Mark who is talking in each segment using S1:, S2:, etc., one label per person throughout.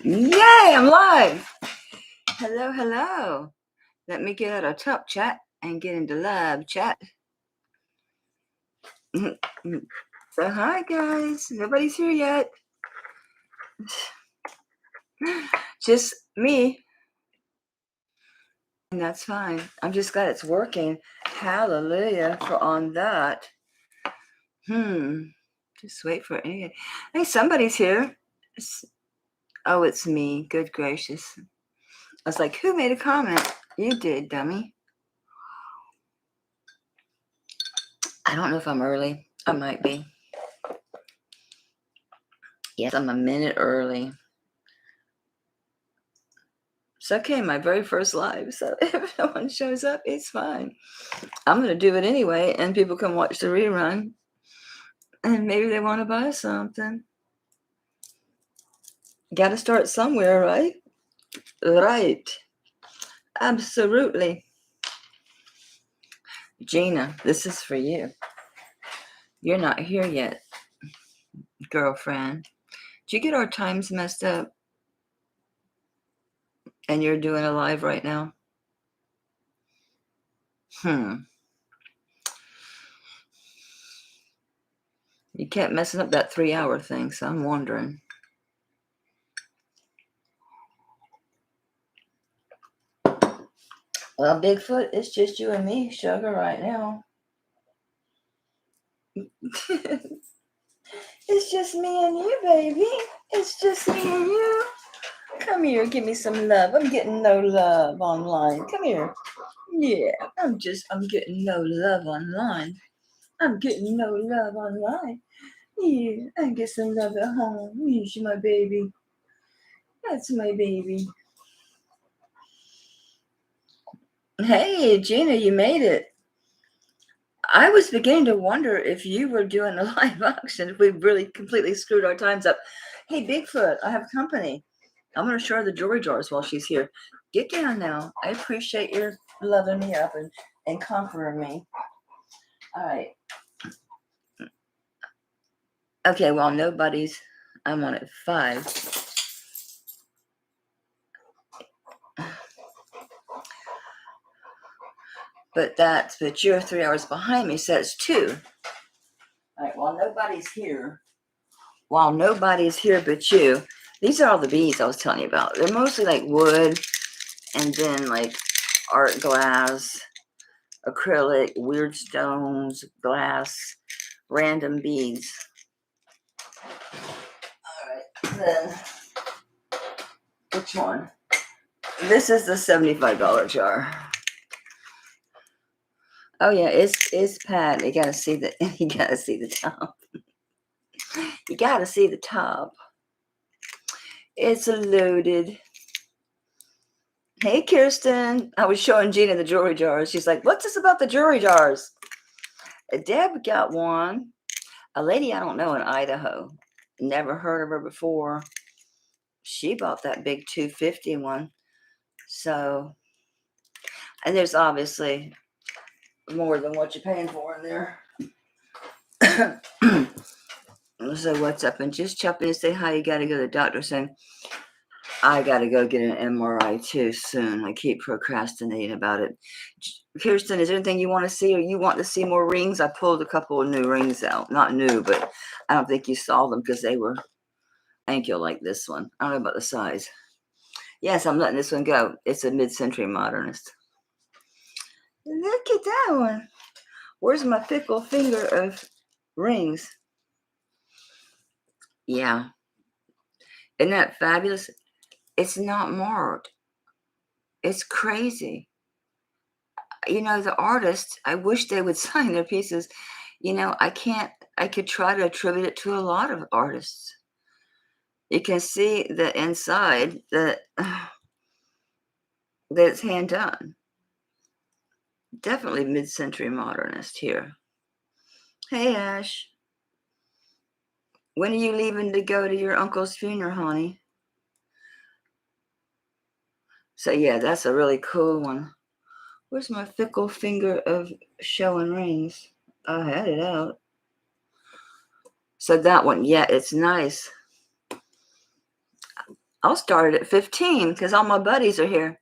S1: Yay, I'm live. Hello, hello. Let me get out of top chat and get into live chat. So hi guys. Nobody's here yet. Just me. And that's fine. I'm just glad it's working. Hallelujah for on that. Just wait for it. Hey, somebody's here. Oh, it's me. Good gracious. I was like, who made a comment? You did, dummy. I don't know if I'm early. I might be. Yes, I'm a minute early. It's okay, my very first live. So if no one shows up, it's fine. I'm going to do it anyway, and people can watch the rerun. And maybe they want to buy something. Got to start somewhere, right? Right. Absolutely. Gina, this is for you. You're not here yet, girlfriend. Did you get our times messed up? And you're doing a live right now? You kept messing up that 3-hour thing, so I'm wondering. Well, Bigfoot, it's just you and me, sugar, right now. It's just me and you, baby. It's just me and you. Come here, give me some love. I'm getting no love online. Come here. Yeah, I'm getting no love online. I'm getting no love online. Yeah, I get some love at home. Yes, my baby. That's my baby. Hey, Gina, you made it. I was beginning to wonder if you were doing a live auction, if we really completely screwed our times up. Hey, Bigfoot, I have company. I'm going to show her the jewelry jars while she's here. Get down now. I appreciate your loving me up and comforting me. All right. Okay, well, nobody's. I'm on at 5. But you're 3 hours behind me, so it's 2. All right, well, nobody's here. While nobody's here but you, these are all the beads I was telling you about. They're mostly like wood and then like art glass, acrylic, weird stones, glass, random beads. All right, then which one? This is the $75 jar. Oh yeah, it's Pat. You gotta see the top. You gotta see the top. It's loaded. Hey Kirsten, I was showing Gina the jewelry jars. She's like, "What's this about the jewelry jars?" Deb got one. A lady I don't know in Idaho. Never heard of her before. She bought that big 250 one. So, and there's obviously more than what you're paying for in there. So what's up? And just chop in and say hi. You got to go to the doctor soon. I got to go get an MRI too soon. I keep procrastinating about it. Kirsten, is there anything you want to see or you want to see more rings? I pulled a couple of new rings out. Not new, but I don't think you saw them because they were, I think you'll like this one. I don't know about the size. Yes, I'm letting this one go. It's a mid-century modernist. Look at that one. Where's my fickle finger of rings? Yeah. Isn't that fabulous? It's not marked. It's crazy. You know, the artists, I wish they would sign their pieces. You know, I could try to attribute it to a lot of artists. You can see the inside that it's hand done. Definitely mid-century modernist here. Hey, Ash. When are you leaving to go to your uncle's funeral, honey? So, yeah, that's a really cool one. Where's my fickle finger of showing rings? I had it out. So that one, yeah, it's nice. I'll start it at 15 because all my buddies are here.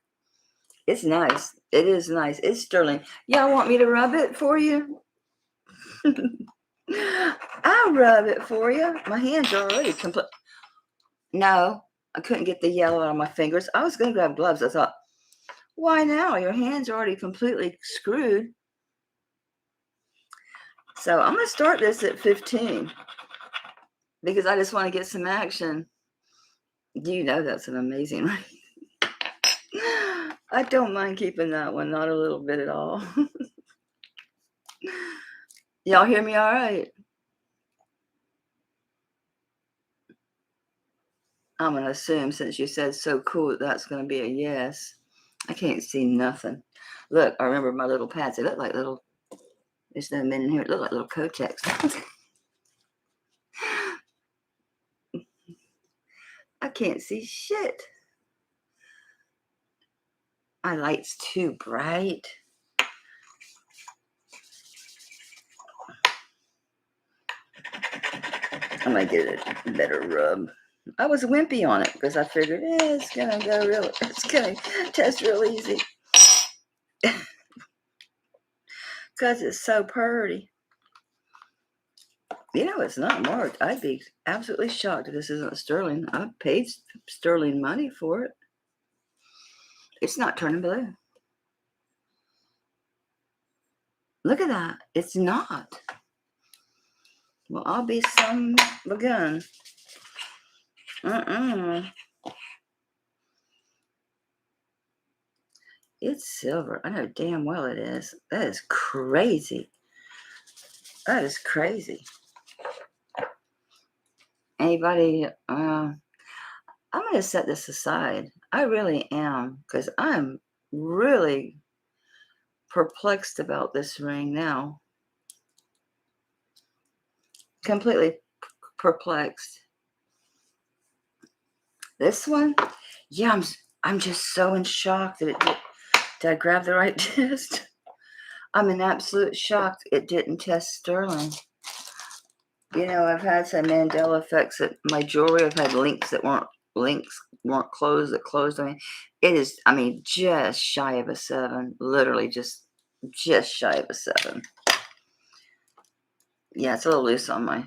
S1: It's nice. It is nice. It's sterling. Y'all want me to rub it for you? I'll rub it for you. My hands are already complete. No, I couldn't get the yellow out of my fingers. I was going to grab gloves. I thought, why now? Your hands are already completely screwed. So I'm going to start this at 15 because I just want to get some action. You know that's an amazing ring. I don't mind keeping that one, not a little bit at all. Y'all hear me all right? I'm going to assume since you said so cool that's going to be a yes. I can't see nothing. Look, I remember my little pads. They look like little, there's no men in here. It look like little Kotex. I can't see shit. My light's too bright. I'm going to get a better rub. I was wimpy on it because I figured it's going to go real, it's going to test real easy. Because it's so pretty. You know, it's not marked. I'd be absolutely shocked if this isn't sterling. I paid sterling money for it. It's not turning blue. Look at that. It's not. Well, I'll be some begun. It's silver. I know damn well it is. That is crazy. That is crazy. Anybody, I'm going to set this aside. I really am, because I'm really perplexed about this ring now. Completely perplexed. This one, yeah, I'm just so in shock that it did I grab the right test? I'm in absolute shock it didn't test sterling. You know, I've had some Mandela effects at my jewelry. I've had links that weren't closed, that closed. I mean, it is, just shy of a 7. Literally just shy of a 7. Yeah, it's a little loose on my,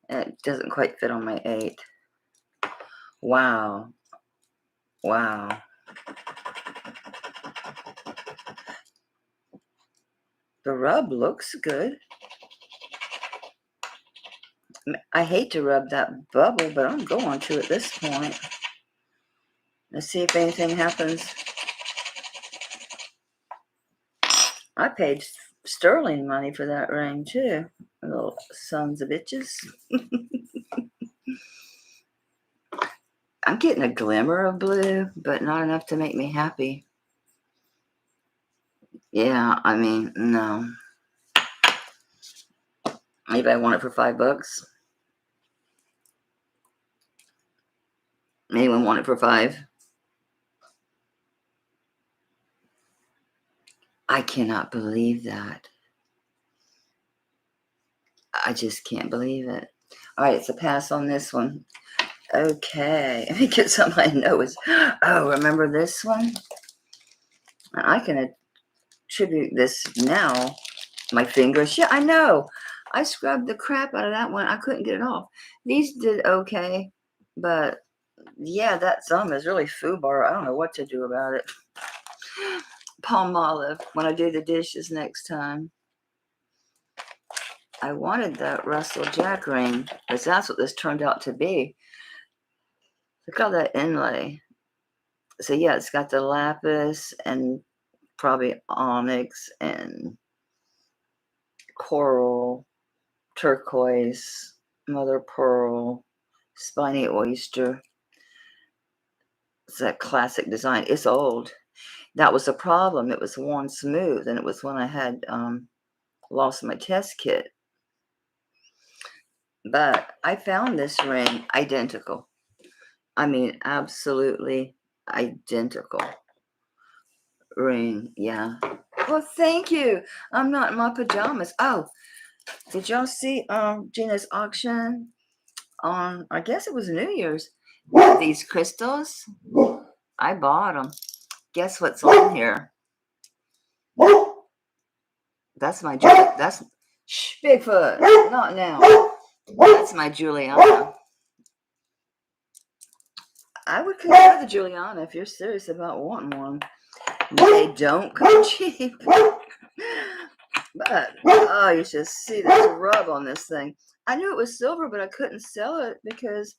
S1: it doesn't quite fit on my 8. Wow. Wow. The rub looks good. I hate to rub that bubble, but I'm going to at this point. Let's see if anything happens. I paid sterling money for that ring, too. Little sons of bitches. I'm getting a glimmer of blue, but not enough to make me happy. Yeah, no. Anybody want it for $5? Anyone want it for 5? I cannot believe that. I just can't believe it. All right, it's a pass on this one. Okay, let me get something I know is. Oh, remember this one? I can attribute this now. My fingers. Yeah, I know. I scrubbed the crap out of that one. I couldn't get it off. These did okay, but yeah, that thumb is really foobar. I don't know what to do about it. Palmolive when I do the dishes next time. I wanted that Russell Jack ring because that's what this turned out to be. Look at that inlay. So yeah, it's got the lapis and probably onyx and coral, turquoise, mother pearl, spiny oyster. It's that classic design. It's old. That was the problem. It was worn smooth, and it was when I had lost my test kit. But I found this ring identical. Absolutely identical ring. Yeah. Well, thank you. I'm not in my pajamas. Oh, did y'all see Gina's auction on, I guess it was New Year's? These crystals, I bought them. Guess what's on here? That's my that's shh, Bigfoot. Not now. That's my Juliana. I would consider the Juliana if you're serious about wanting one. They don't come cheap. But oh, you should see this rub on this thing. I knew it was silver, but I couldn't sell it because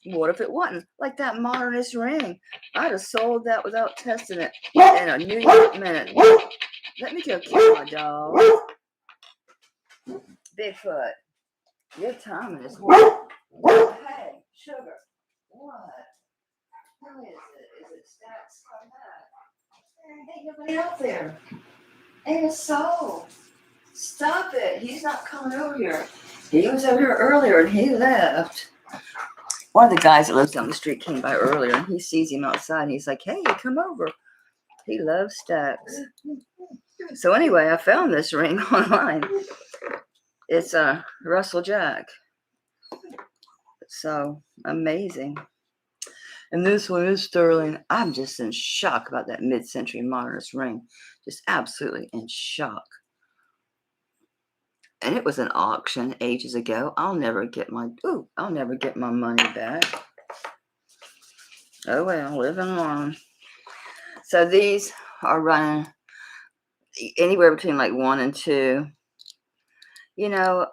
S1: what if it wasn't? Like that modernist ring. I'd have sold that without testing it in a New York minute. Let me go kill my dog. Bigfoot, your timing is horrible. Hey, sugar. What? Who is it? Is it Stacks like that? There ain't nobody out there. Ain't a soul. Stop it. He's not coming over here. He was over here earlier and he left. One of the guys that lives down the street came by earlier and he sees him outside and he's like, hey, come over. He loves Stacks. So anyway, I found this ring online. It's a Russell Jack. So amazing. And this one is sterling. I'm just in shock about that mid-century modernist ring. Just absolutely in shock. And it was an auction ages ago. I'll never get my money back. Oh well, living on. So these are running anywhere between like 1 and 2. You know,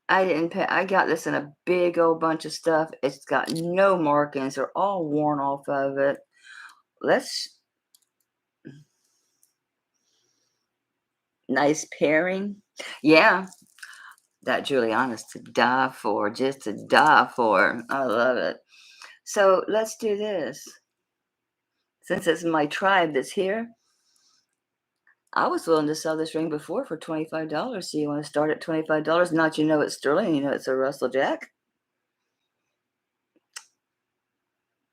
S1: I didn't pay. I got this in a big old bunch of stuff. It's got no markings. They're all worn off of it. Nice pairing. Yeah, that Juliana's to die for, just to die for. I love it. So let's do this. Since it's my tribe that's here, I was willing to sell this ring before for $25. So you want to start at $25? Not you know it's sterling, you know it's a Russell Jack.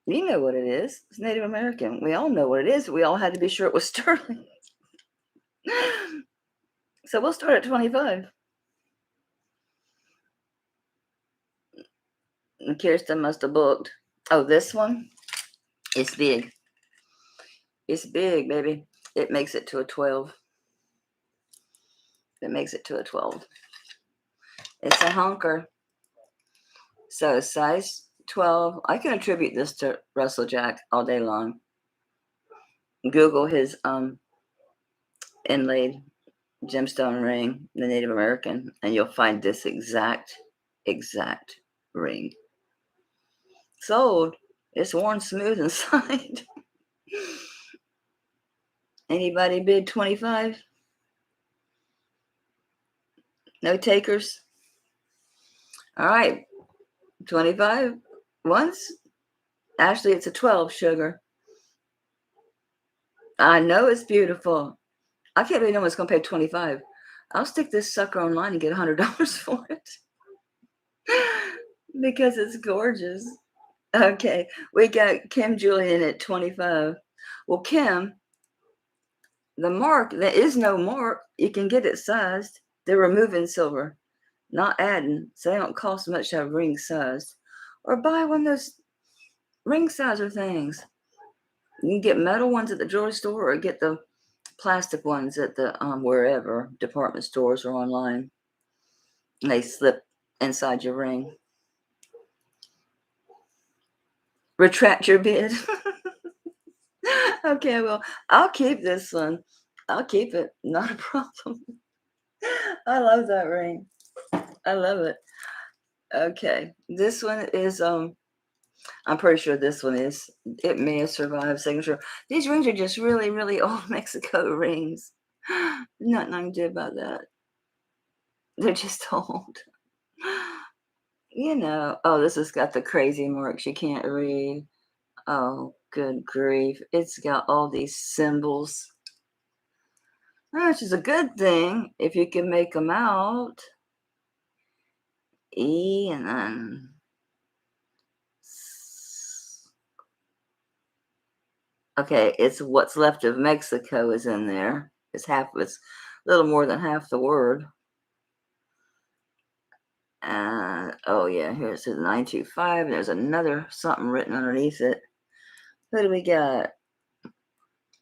S1: You know what it is. It's Native American. We all know what it is. We all had to be sure it was sterling. So we'll start at 25. And Kirsten must have booked. Oh, this one? It's big. It's big, baby. It makes it to a 12. It makes it to a 12. It's a honker. So size 12. I can attribute this to Russell Jack all day long. Google his inlaid gemstone ring, the Native American, and you'll find this exact ring. Sold. It's worn smooth inside. Anybody bid 25? No takers? All right. 25 once. Actually, it's a 12, sugar. I know it's beautiful. I can't believe no one's going to pay 25. I'll stick this sucker online and get $100 for it. Because it's gorgeous. Okay. We got Kim Julian at 25. Well, Kim, the mark, there is no mark. You can get it sized. They're removing silver, not adding. So they don't cost much to have ring sized. Or buy one of those ring sizer things. You can get metal ones at the jewelry store or get the plastic ones at the wherever, department stores or online. And they slip inside your ring. Retract your bid. Okay, well, I'll keep this one. I'll keep it. Not a problem. I love that ring. I love it. Okay. This one is I'm pretty sure this one is. It may have survived signature. These rings are just really, really old Mexico rings. Nothing I can do about that. They're just old. You know. Oh, this has got the crazy marks you can't read. Oh, good grief. It's got all these symbols. Which is a good thing if you can make them out. E and then okay, it's what's left of Mexico is in there. It's a little more than half the word. Oh yeah, here it says 925. There's another something written underneath it. What do we got?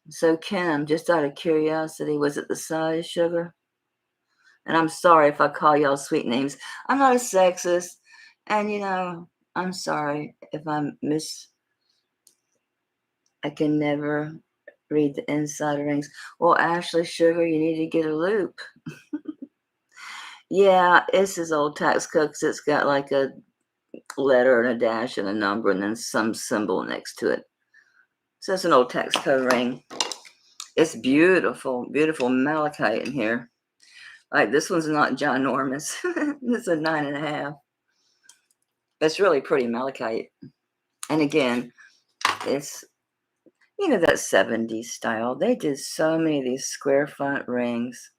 S1: So Kim, just out of curiosity, was it the size, sugar? And I'm sorry if I call y'all sweet names. I'm not a sexist. And I'm sorry if I can never read the inside rings. Well, Ashley, sugar, you need to get a loop. Yeah, this is old tax code because it's got like a letter and a dash and a number and then some symbol next to it. So it's an old tax code ring. It's beautiful, beautiful malachite in here. Like this one's not ginormous. This is a 9.5. It's really pretty malachite. And again, it's, that 70s style. They did so many of these square front rings.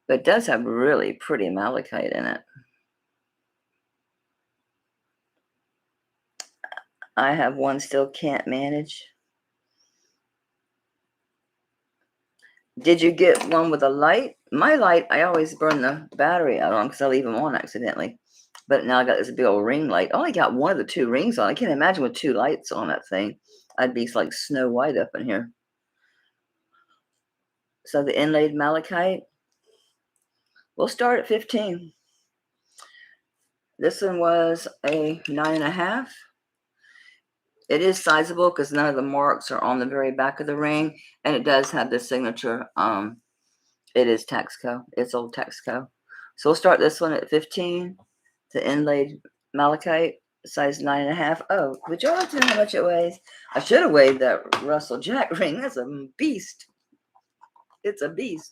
S1: But it does have really pretty malachite in it. I have one still can't manage. Did you get one with a light? My light, I always burn the battery out on because I leave them on accidentally. But now I got this big old ring light. I only got one of the two rings on. I can't imagine with two lights on that thing. I'd be like Snow White up in here. So the inlaid malachite, we'll start at 15. This one was a 9.5. It is sizable because none of the marks are on the very back of the ring, and it does have the signature. It is Taxco. It's old Taxco. So we'll start this one at 15. The inlaid malachite, size 9.5. Oh, would you like to know how much it weighs? I should have weighed that Russell Jack ring. That's a beast. It's a beast.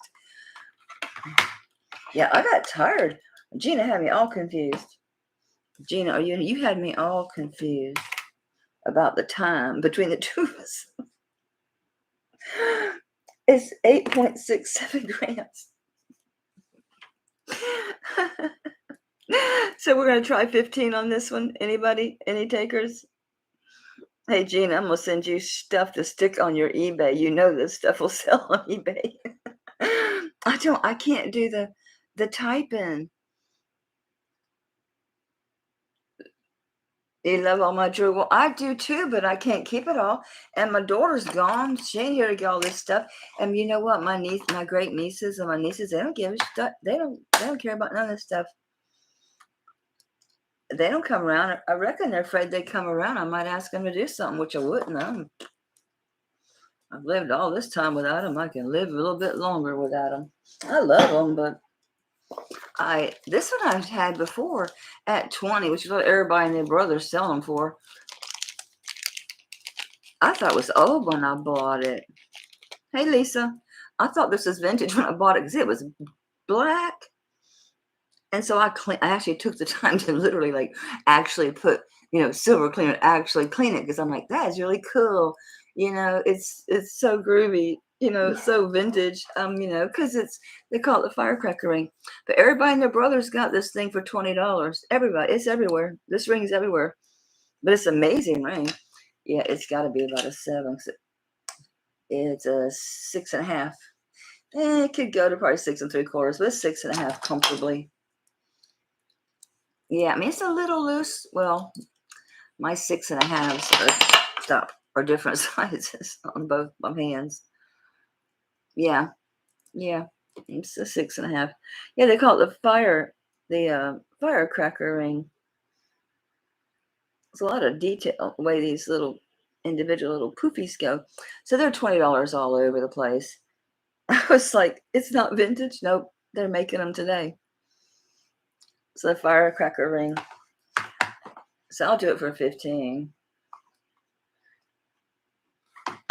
S1: Yeah, I got tired. Gina had me all confused. Gina, you had me all confused about the time between the two of us. It's 8.67 grams. So we're going to try 15 on this one. Anybody? Any takers? Hey, Gina, I'm going to send you stuff to stick on your eBay. You know this stuff will sell on eBay. I can't do the typing. You love all my jewelry. Well, I do too, but I can't keep it all. And my daughter's gone. She ain't here to get all this stuff. And you know what? My great nieces and my nieces, they don't give a stuff. They don't care about none of this stuff. They don't come around. I reckon they're afraid they come around. I might ask them to do something, which I wouldn't. I've lived all this time without them. I can live a little bit longer without them. I love them, but this one I've had before at 20, which is what everybody and their brothers sell them for. I thought it was old when I bought it. Hey, Lisa. I thought this was vintage when I bought it because it was black. And so I actually took the time to literally actually put, silver cleaner, actually clean it because I'm like, that is really cool. It's so groovy, it's so vintage, because they call it the firecracker ring. But everybody and their brothers got this thing for $20. Everybody, it's everywhere. This ring's everywhere. But it's an amazing ring. Yeah, it's got to be about a 7. It's a 6.5. It could go to probably 6 3/4, but it's 6.5 comfortably. Yeah, I mean, it's a little loose. Well, my 6.5s are different sizes on both my hands. Yeah, it's a 6.5. Yeah, they call it the firecracker ring. There's a lot of detail the way these little individual little poofies go. So they're $20 all over the place. I was like, it's not vintage. Nope, they're making them today. So the firecracker ring. So I'll do it for 15.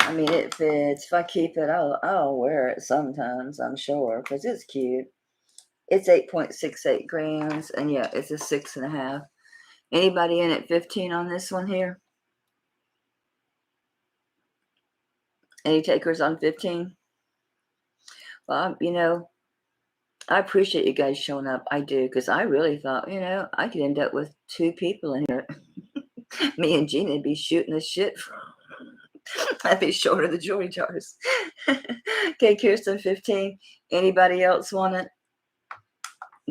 S1: I mean, it fits. If I keep it, I'll wear it sometimes, I'm sure, because it's cute. It's 8.68 grams, and yeah, it's a 6.5. Anybody in at 15 on this one here? Any takers on 15? Well, I appreciate you guys showing up. I do, because I really thought, I could end up with 2 people in here. Me and Gina would be shooting the shit. I'd be short of the jewelry jars. Okay, Kirsten, 15. Anybody else want it?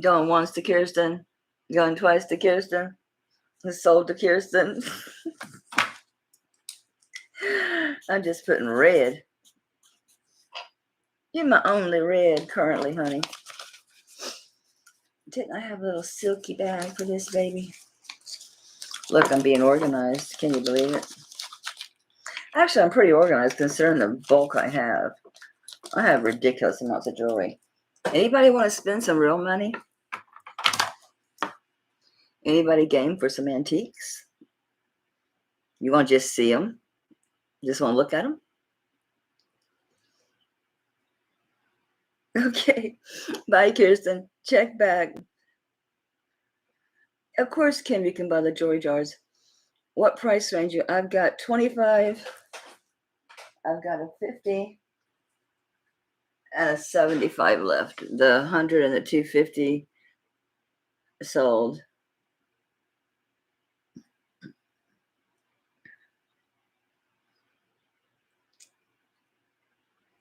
S1: Going once to Kirsten. Going twice to Kirsten. Sold to Kirsten. I'm just putting red. You're my only red currently, honey. Didn't I have a little silky bag for this baby? Look, I'm being organized. Can you believe it? Actually, I'm pretty organized considering the bulk I have. I have ridiculous amounts of jewelry. Anybody want to spend some real money? Anybody game for some antiques? You want to just see them? Just want to look at them? Okay. Bye, Kirsten. Check back. Of course, Kim, you can buy the jewelry jars. What price range? I've got 25. I've got a 50 and a 75 left. The 100 and the 250 sold.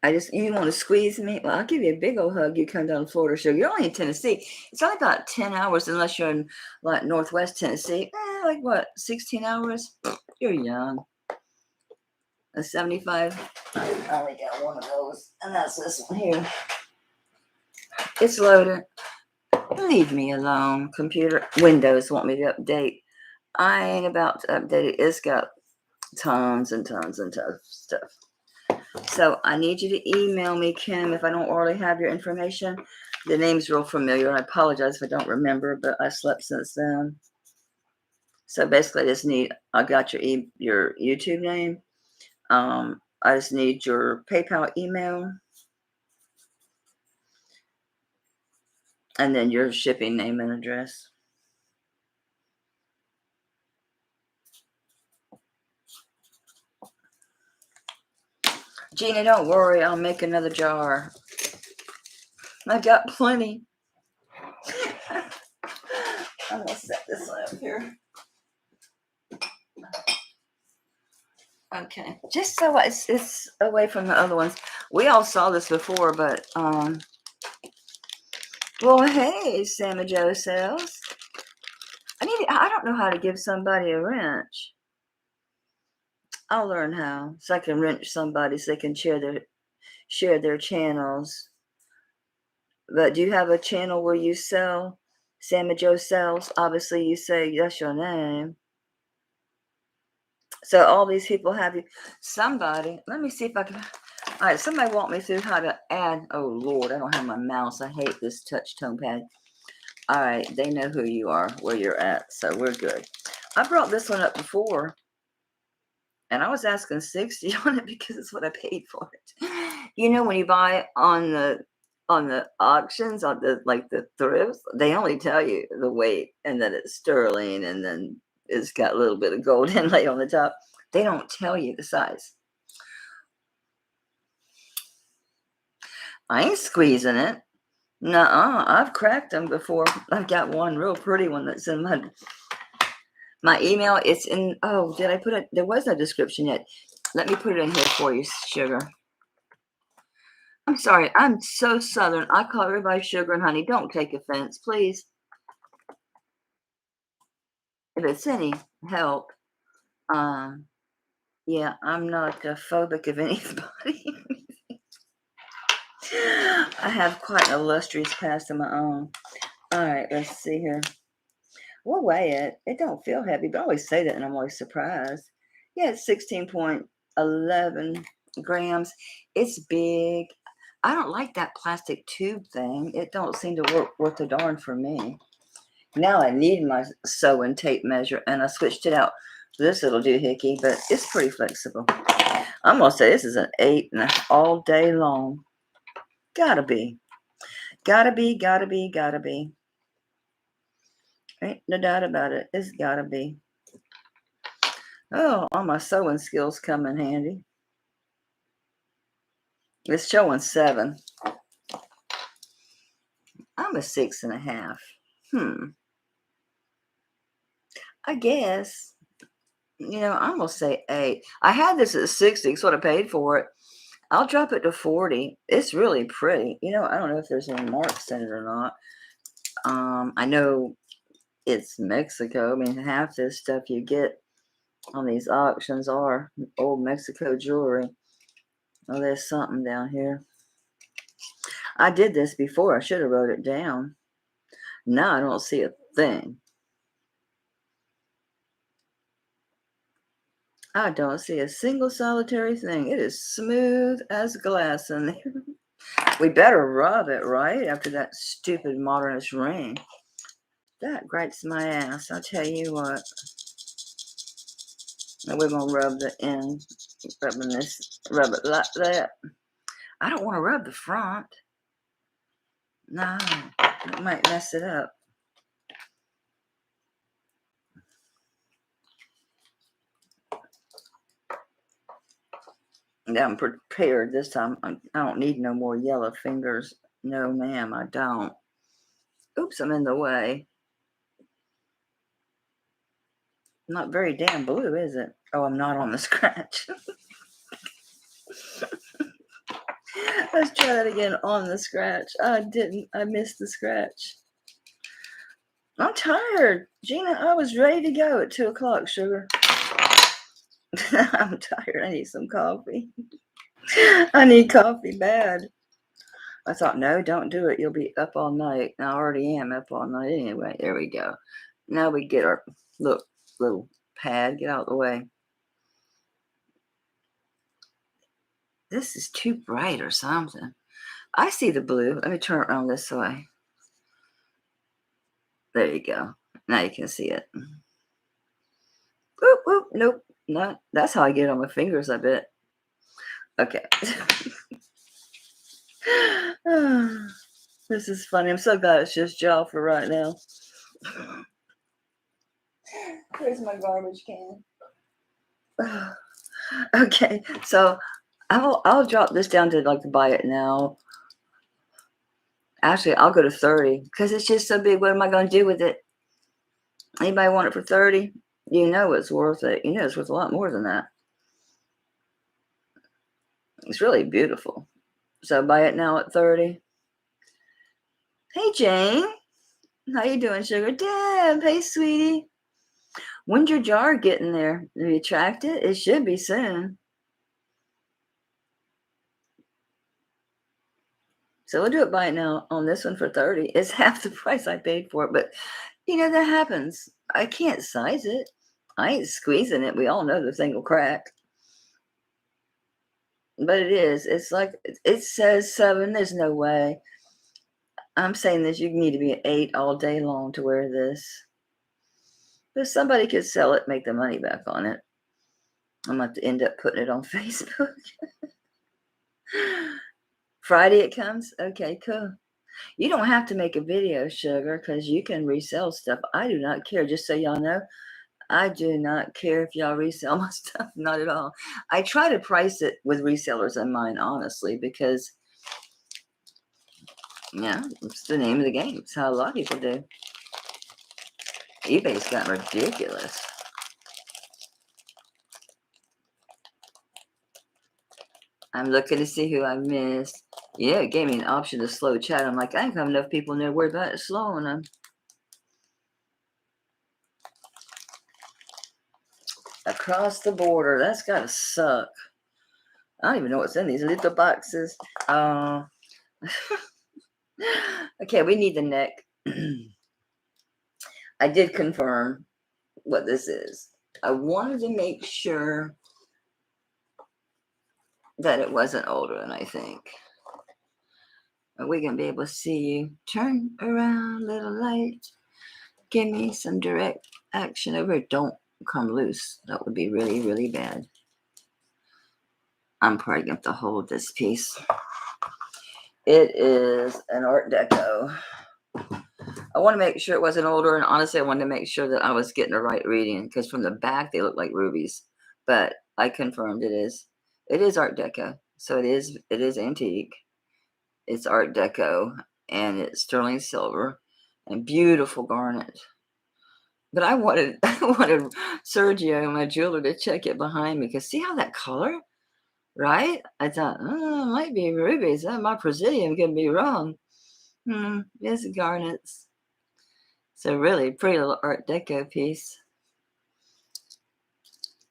S1: You want to squeeze me? Well, I'll give you a big old hug. You come down to Florida, sugar. You're only in Tennessee. It's only about 10 hours unless you're in like Northwest Tennessee. Like what, 16 hours? You're young. A 75. I only got one of those, and that's this one here. It's loaded. Leave me alone. Computer Windows want me to update. I ain't about to update it. It's got tons and tons and tons of stuff. So I need you to email me, Kim, if I don't already have your information. The name's real familiar. I apologize if I don't remember, but I slept since then. So basically, I got your YouTube name. I just need your PayPal email. And then your shipping name and address. Gina, don't worry. I'll make another jar. I got plenty. I'm going to set this one up here. Okay. Just so it's away from the other ones. We all saw this before, but, well, hey, Sammy Joe Sales. I don't know how to give somebody a wrench. I'll learn how, so I can wrench somebody so they can share their channels. But do you have a channel where you sell? Sammy Joe Sells? Obviously, you say that's your name. So all these people have you. Somebody, let me see if I can. All right, somebody walk me through how to add. Oh, Lord, I don't have my mouse. I hate this touch tone pad. All right, they know who you are, where you're at, so we're good. I brought this one up before, and I was asking 60 on it because it's what I paid for it. You know, when you buy on the auctions, on the thrifts, they only tell you the weight and that it's sterling, and then it's got a little bit of gold inlay on the top. They don't tell you the size. I ain't squeezing it. Nuh-uh. I've cracked them before. I've got one real pretty one that's in my email. It's in, oh, did I put it? There was no description yet. Let me put it in here for you, sugar. I'm sorry. I'm so Southern. I call everybody sugar and honey. Don't take offense, please. If it's any help, yeah, I'm not phobic of anybody. I have quite an illustrious past of my own. All right, let's see here. We'll weigh it. It don't feel heavy, but I always say that, and I'm always surprised. Yeah, it's 16.11 grams. It's big. I don't like that plastic tube thing. It don't seem to work worth a darn for me. Now I need my sew and tape measure, and I switched it out. This little doohickey, but it's pretty flexible. I'm going to say this is an 8 all day long. Gotta be. Gotta be, gotta be, gotta be. Ain't no doubt about it. It's gotta be. Oh, all my sewing skills come in handy. It's showing 7. I'm a 6.5. I guess. You know, I'm going to say 8. I had this at 60, so what I paid for it. I'll drop it to 40. It's really pretty. You know, I don't know if there's any marks in it or not. I know it's Mexico. I mean, half this stuff you get on these auctions are old Mexico jewelry. Oh, there's something down here. I did this before. I should have wrote it down. Now I don't see a thing. I don't see a single solitary thing. It is smooth as glass in there. We better rub it, right? After that stupid modernist ring. That gripes my ass. I'll tell you what. And we're going to rub the end. Rubbing this. Rub it like that. I don't want to rub the front. No. It might mess it up. Yeah, I'm prepared this time. I don't need no more yellow fingers. No, ma'am, I don't. Oops, I'm in the way. Not very damn blue, is it? Oh, I'm not on the scratch. Let's try that again on the scratch. I didn't. I missed the scratch. I'm tired. Gina, I was ready to go at 2 o'clock, sugar. I'm tired. I need some coffee. I need coffee bad. I thought, no, don't do it. You'll be up all night. I already am up all night anyway. There we go. Now we get our little pad. Get out of the way. This is too bright or something. I see the blue. Let me turn it around this way. There you go. Now you can see it. Whoop, whoop. Nope. No, that's how I get it on my fingers, I bet. Okay. This is funny. I'm so glad it's just gel for right now. Where's my garbage can? Okay, so I'll drop this down to like to buy it now. Actually, I'll go to 30 because it's just so big. What am I going to do with it? Anybody want it for 30? You know it's worth it. You know it's worth a lot more than that. It's really beautiful. So buy it now at 30. Hey, Jane. How you doing, sugar? Deb, hey, sweetie. When's your jar getting there? Have you tracked it? It should be soon. So we'll do it by now on this one for 30. It's half the price I paid for it, but you know, that happens. I can't size it. I ain't squeezing it. We all know the thing will crack. But it is. It's like, it says 7. There's no way. I'm saying this, you need to be an 8 all day long to wear this. But somebody could sell it, make the money back on it. I'm going to have to end up putting it on Facebook. Friday it comes? Okay, cool. You don't have to make a video, sugar, because you can resell stuff. I do not care. Just so y'all know, I do not care if y'all resell my stuff. Not at all. I try to price it with resellers in mind, honestly, because, yeah, it's the name of the game. It's how a lot of people do. eBay's gotten ridiculous. I'm looking to see who I missed. Yeah, it gave me an option to slow chat. I'm like, I ain't got enough people in there worried about it slowing them. Across the border. That's gotta suck. I don't even know what's in these little boxes. Okay, we need the neck. I did confirm what this is. I wanted to make sure that it wasn't older than I think. Are we going to be able to see you? Turn around, little light. Give me some direct action over it. Don't come loose. That would be really, really bad. I'm probably going to have to hold this piece. It is an Art Deco. I want to make sure it wasn't older, and honestly, I wanted to make sure that I was getting the right reading, because from the back, they look like rubies. But I confirmed it is. It is Art Deco, so it is antique. It's Art Deco, and it's sterling silver and beautiful garnet. But I wanted Sergio, my jeweler, to check it behind me, because see how that color, right? I thought, oh, it might be rubies. My presidium could be wrong. It's garnets. It's a really pretty little Art Deco piece.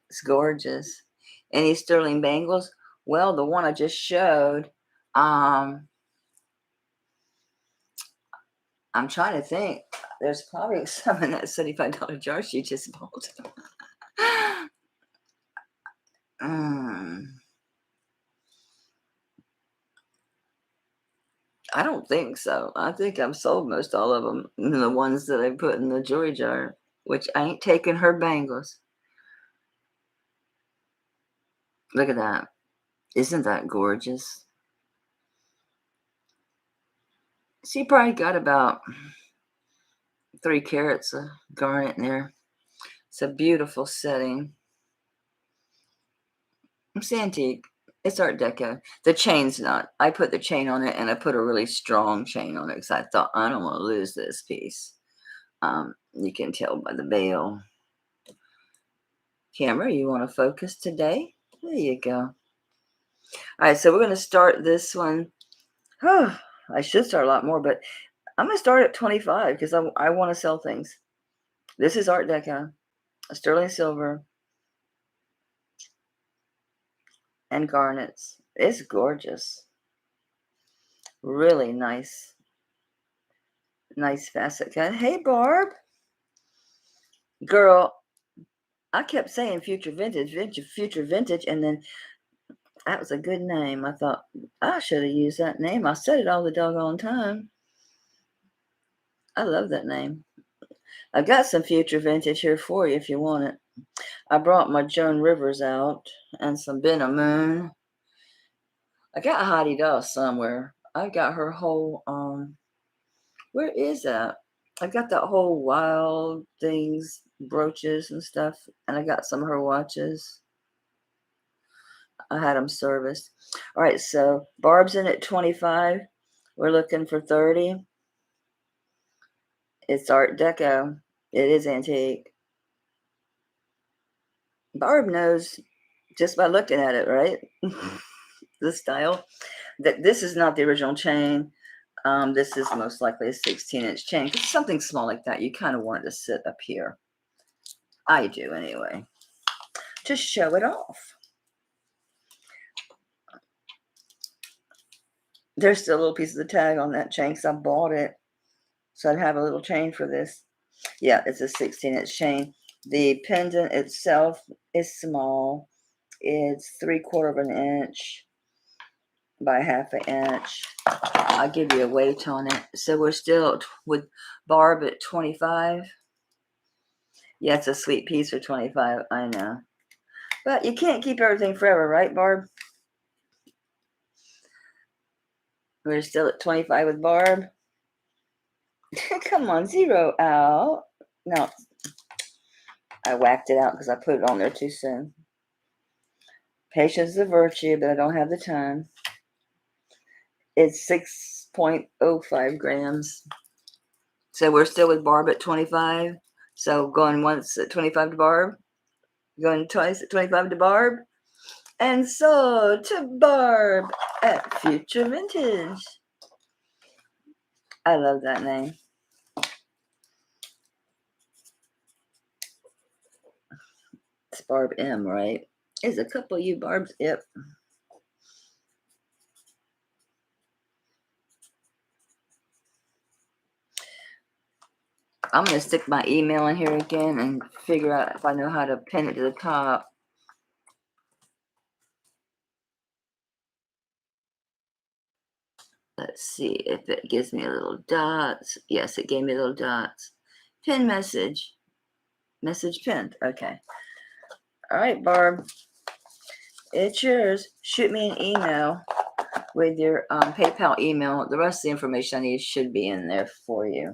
S1: It's gorgeous. Any sterling bangles? Well, the one I just showed, I'm trying to think. There's probably some in that $75 jar she just bought. I don't think so. I think I've sold most all of them. The ones that I put in the jewelry jar, which I ain't taking her bangles. Look at that. Isn't that gorgeous? She probably got about 3 carats of garnet in there. It's a beautiful setting. It's antique. It's Art Deco. The chain's not. I put the chain on it, and I put a really strong chain on it because I thought, I don't want to lose this piece. You can tell by the veil. Camera, you want to focus today? There you go. All right, so we're going to start this one. I should start a lot more, but I'm going to start at 25 because I want to sell things. This is Art Deco, sterling silver, and garnets. It's gorgeous. Really nice. Nice facet cut. Hey, Barb. Girl, I kept saying future vintage, and then that was a good name. I thought I should have used that name. I said it all the doggone time. I love that name. I've got some future vintage here for you if you want it. I brought my Joan Rivers out and some Ben Moon. I got Heidi Doss somewhere. I got her whole where is that? I got that whole wild things, brooches and stuff, and I got some of her watches. I had them serviced. All right, so Barb's in at 25. We're looking for 30. It's Art Deco. It is antique. Barb knows just by looking at it, right? The style. That this is not the original chain. This is most likely a 16-inch chain. It's something small like that. You kind of want it to sit up here. I do anyway. Just show it off. There's still little pieces of tag on that chain because I bought it. So I'd have a little chain for this. Yeah, it's a 16-inch chain. The pendant itself is small. It's 3/4 of an inch by 1/2 inch. I'll give you a weight on it. So we're still with Barb at 25. Yeah, it's a sweet piece for 25. I know. But you can't keep everything forever, right, Barb? We're still at 25 with Barb. Come on, zero out. No, I whacked it out because I put it on there too soon. Patience is a virtue, but I don't have the time. It's 6.05 grams. So we're still with Barb at 25. So going once at 25 to Barb. Going twice at 25 to Barb. And so to Barb at Future Vintage. I love that name. It's Barb M, right? There's a couple of you Barbs. Yep. I'm going to stick my email in here again and figure out if I know how to pin it to the top. Let's see if it gives me a little dots. Yes, it gave me little dots. Pin message. Message pinned. Okay. All right, Barb. It's yours. Shoot me an email with your PayPal email. The rest of the information I need should be in there for you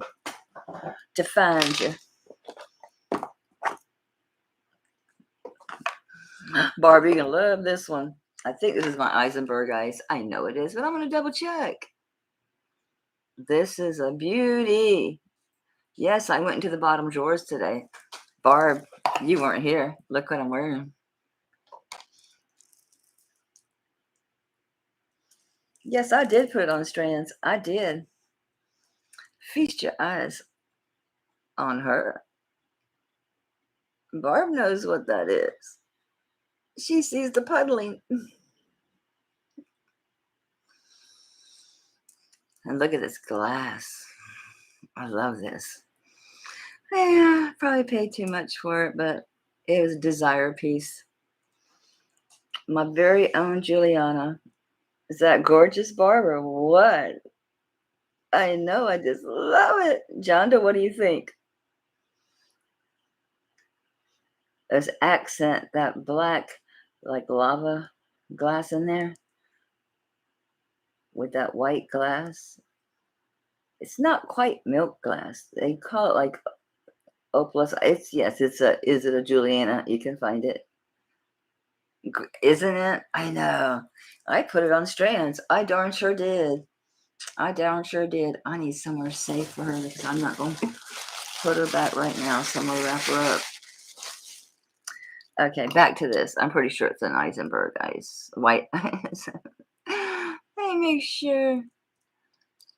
S1: to find you. Barb, you're going to love this one. I think this is my Eisenberg ice. I know it is, but I'm going to double check. This is a beauty. Yes, I went into the bottom drawers today. Barb, you weren't here. Look what I'm wearing. Yes, I did put it on strands. I did. Feast your eyes. on her. Barb knows what that is. She sees the puddling. And look at this glass. I love this. Yeah, probably paid too much for it, but it was a desire piece. My very own Juliana. Is that gorgeous, Barb, or what? I know, I just love it. Jonda, what do you think? There's accent, that black, like lava glass in there with that white glass. It's not quite milk glass. They call it like opalus. It's yes, it's a. Is it a Juliana? You can find it. Isn't it? I know. I put it on strands. I darn sure did. I darn sure did. I need somewhere safe for her because I'm not going to put her back right now. So I'm going to wrap her up. Okay, back to this. I'm pretty sure it's an Eisenberg ice. White ice. Let me make sure.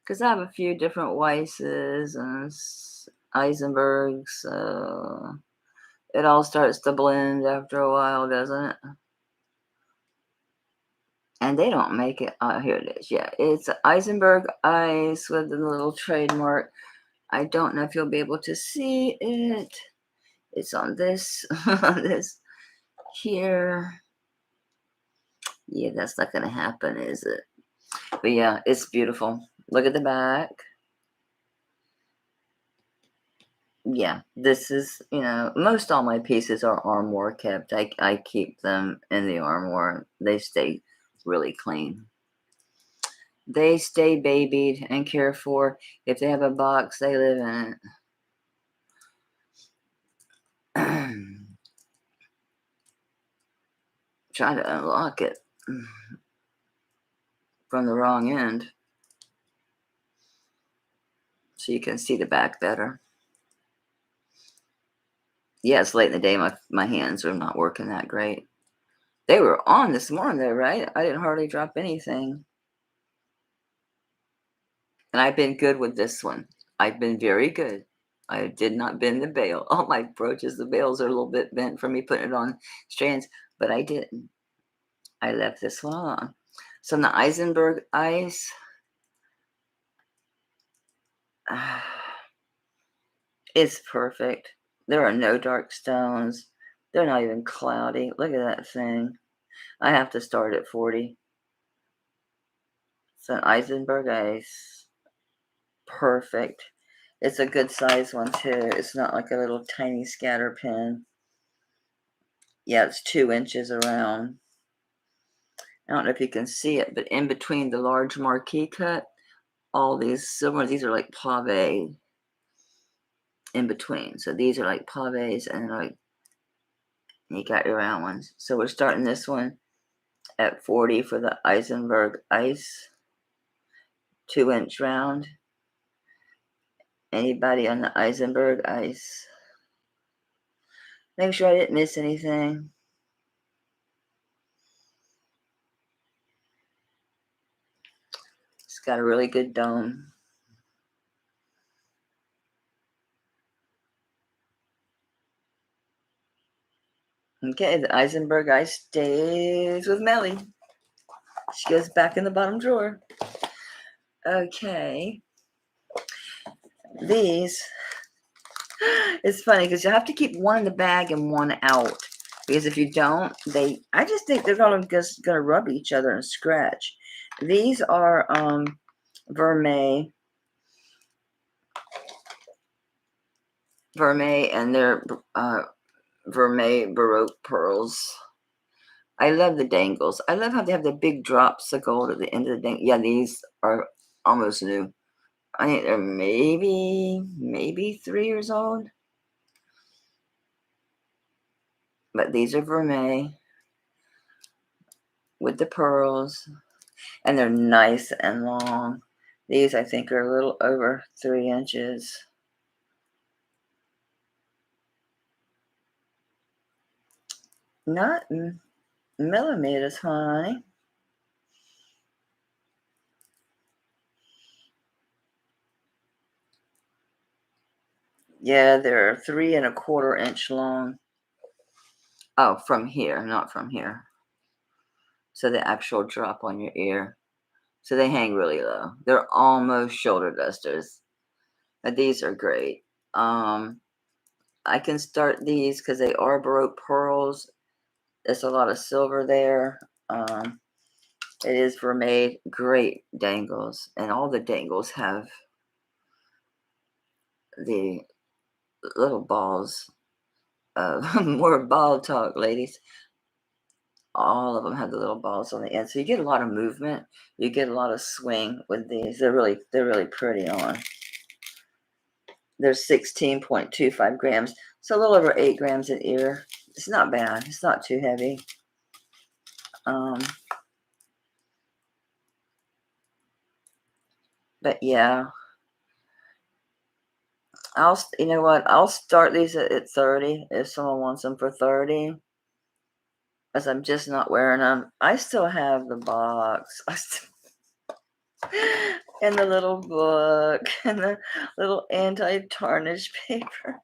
S1: Because I have a few different Weisses and Eisenbergs. So it all starts to blend after a while, doesn't it? And they don't make it. Oh, here it is. Yeah, it's Eisenberg ice with the little trademark. I don't know if you'll be able to see it. It's on this, this here. Yeah, that's not going to happen, is it? But yeah, it's beautiful. Look at the back. Yeah, this is, most all my pieces are armoire kept. I keep them in the armoire. They stay really clean. They stay babied and cared for. If they have a box, they live in it. Trying to unlock it from the wrong end so you can see the back better. Yeah, it's late in the day. My hands are not working that great. They were on this morning though, right? I didn't hardly drop anything. And I've been good with this one. I've been very good. I did not bend the bail. All my brooches, the bails are a little bit bent from me putting it on strands, but I didn't. I left this one on. So the Eisenberg ice, it's perfect. There are no dark stones. They're not even cloudy. Look at that thing. I have to start at 40. It's an Eisenberg ice. Perfect. It's a good size one too. It's not like a little tiny scatter pin. Yeah, it's 2 inches around. I don't know if you can see it, but in between the large marquee cut, all these silver, these are like pave in between. So these are like paves and like you got your round ones. So we're starting this one at 40 for the Eisenberg ice, 2-inch round. Anybody on the Eisenberg ice? Make sure I didn't miss anything. It's got a really good dome. Okay, the Eisenberg ice stays with Melly. She goes back in the bottom drawer. Okay. These, it's funny because you have to keep one in the bag and one out. Because if you don't, I just think they're just going to rub each other and scratch. These are Vermeil, and they're Vermeil Baroque Pearls. I love the dangles. I love how they have the big drops of gold at the end of the dangle. Yeah, these are almost new. I think they're maybe 3 years old. But these are Vermeil with the pearls. And they're nice and long. These, I think, are a little over 3 inches. Not millimeters, honey. Yeah, they're 3¼ inch long. Oh, from here, not from here. So the actual drop on your ear. So they hang really low. They're almost shoulder dusters. But these are great. I can start these because they are Baroque Pearls. There's a lot of silver there. It is Vermeil. Great dangles. And all the dangles have the little balls. More ball talk, ladies. All of them have the little balls on the end. So you get a lot of movement. You get a lot of swing with these. They're really pretty on. They're 16.25 grams. So a little over 8 grams an ear. It's not bad. It's not too heavy. But yeah, you know what? I'll start these at 30 if someone wants them for 30. As I'm just not wearing them. I still have the box. And the little book and the little anti-tarnish paper.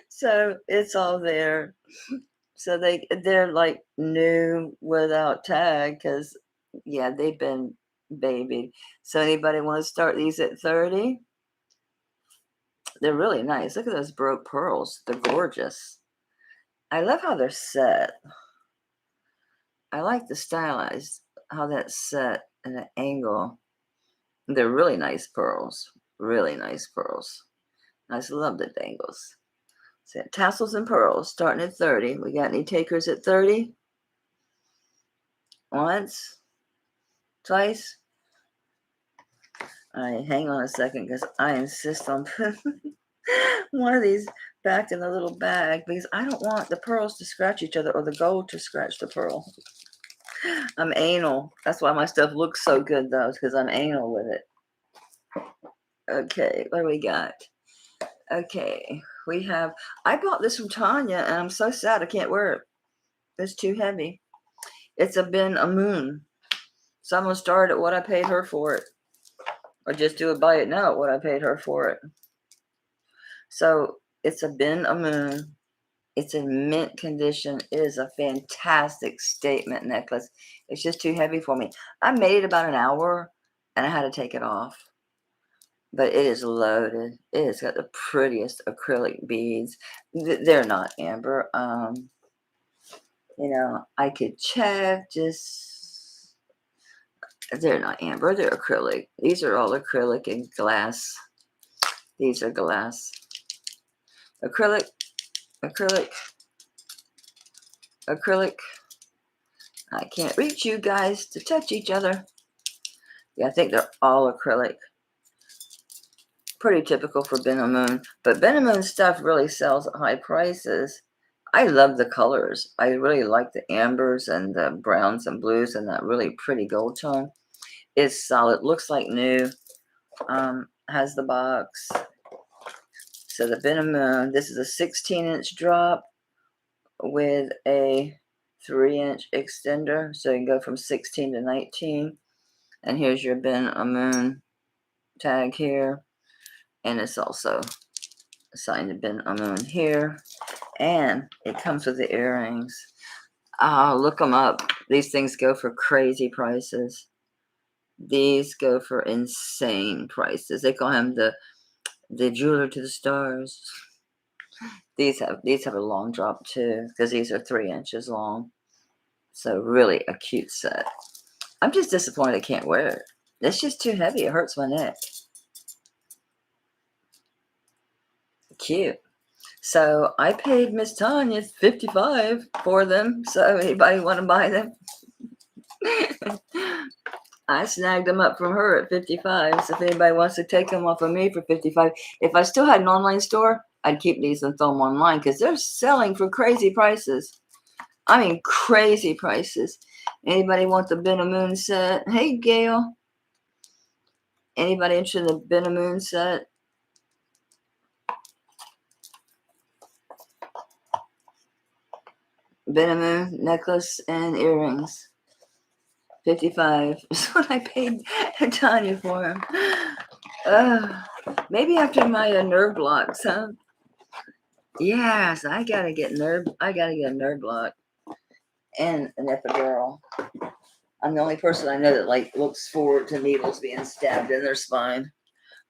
S1: So it's all there. So they're like new without tag because yeah, they've been babied. So anybody want to start these at 30? They're really nice. Look at those Baroque pearls. They're gorgeous. I love how they're set. I like the stylized, how that's set and the angle. They're really nice pearls. Really nice pearls. I just love the dangles. So tassels and pearls starting at 30. We got any takers at 30? Once? Twice? All right, hang on a second because I insist on putting one of these back in the little bag because I don't want the pearls to scratch each other or the gold to scratch the pearl. I'm anal. That's why my stuff looks so good though, because I'm anal with it. Okay, what do we got? Okay, we have, I bought this from Tanya and I'm so sad I can't wear it. It's too heavy. It's a Ben a Moon. So I'm going to start at what I paid her for it. Or just do a buy it now at what I paid her for it. So it's a Ben a Moon. It's in mint condition. It is a fantastic statement necklace. It's just too heavy for me. I made it about an hour and I had to take it off. But it is loaded. It has got the prettiest acrylic beads. They're not amber. You know, I could check just, they're not amber, they're acrylic. These are all acrylic and glass. These are glass. Acrylic, acrylic, acrylic. I can't reach you guys to touch each other. Yeah, I think they're all acrylic. Pretty typical for Ben a Moon. But Ben a Moon stuff really sells at high prices. I love the colors. I really like the ambers and the browns and blues and that really pretty gold tone. It's solid. Looks like new. Has the box. So the Ben a Moon. This is a 16-inch drop with a 3-inch extender. So you can go from 16 to 19. And here's your Ben a Moon tag here. And it's also signed to Ben a Moon here. And it comes with the earrings. Look them up. These things go for crazy prices. These go for insane prices. They call him the jeweler to the stars. These have a long drop too, because these are 3 inches long. So really a cute set. I'm just disappointed I can't wear it. It's just too heavy. It hurts my neck. Cute. So I paid Miss Tanya $55 for them. So anybody want to buy them? I snagged them up from her at $55. So if anybody wants to take them off of me for $55, if I still had an online store, I'd keep these and throw them online because they're selling for crazy prices. I mean, crazy prices. Anybody want the Ben a Moon set? Hey, Gail. Anybody interested in the Ben a Moon set? Ben a Moon necklace and earrings. $55 is what I paid Tanya for them. Maybe after my nerve blocks, huh? Yes, I gotta get a nerve block and an epidural. I'm the only person I know that like looks forward to needles being stabbed in their spine,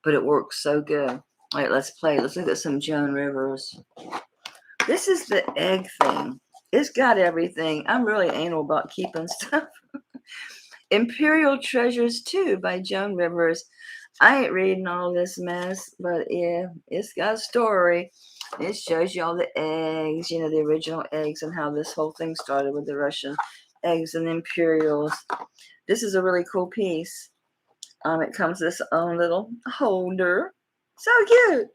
S1: but it works so good. All right, let's play. Let's look at some Joan Rivers. This is the egg thing. It's got everything. I'm really anal about keeping stuff. Imperial Treasures 2 by Joan Rivers. I ain't reading all this mess, but yeah, it's got a story. It shows you all the eggs, you know, the original eggs and how this whole thing started with the Russian eggs and Imperials. This is a really cool piece. It comes with its own little holder. So cute.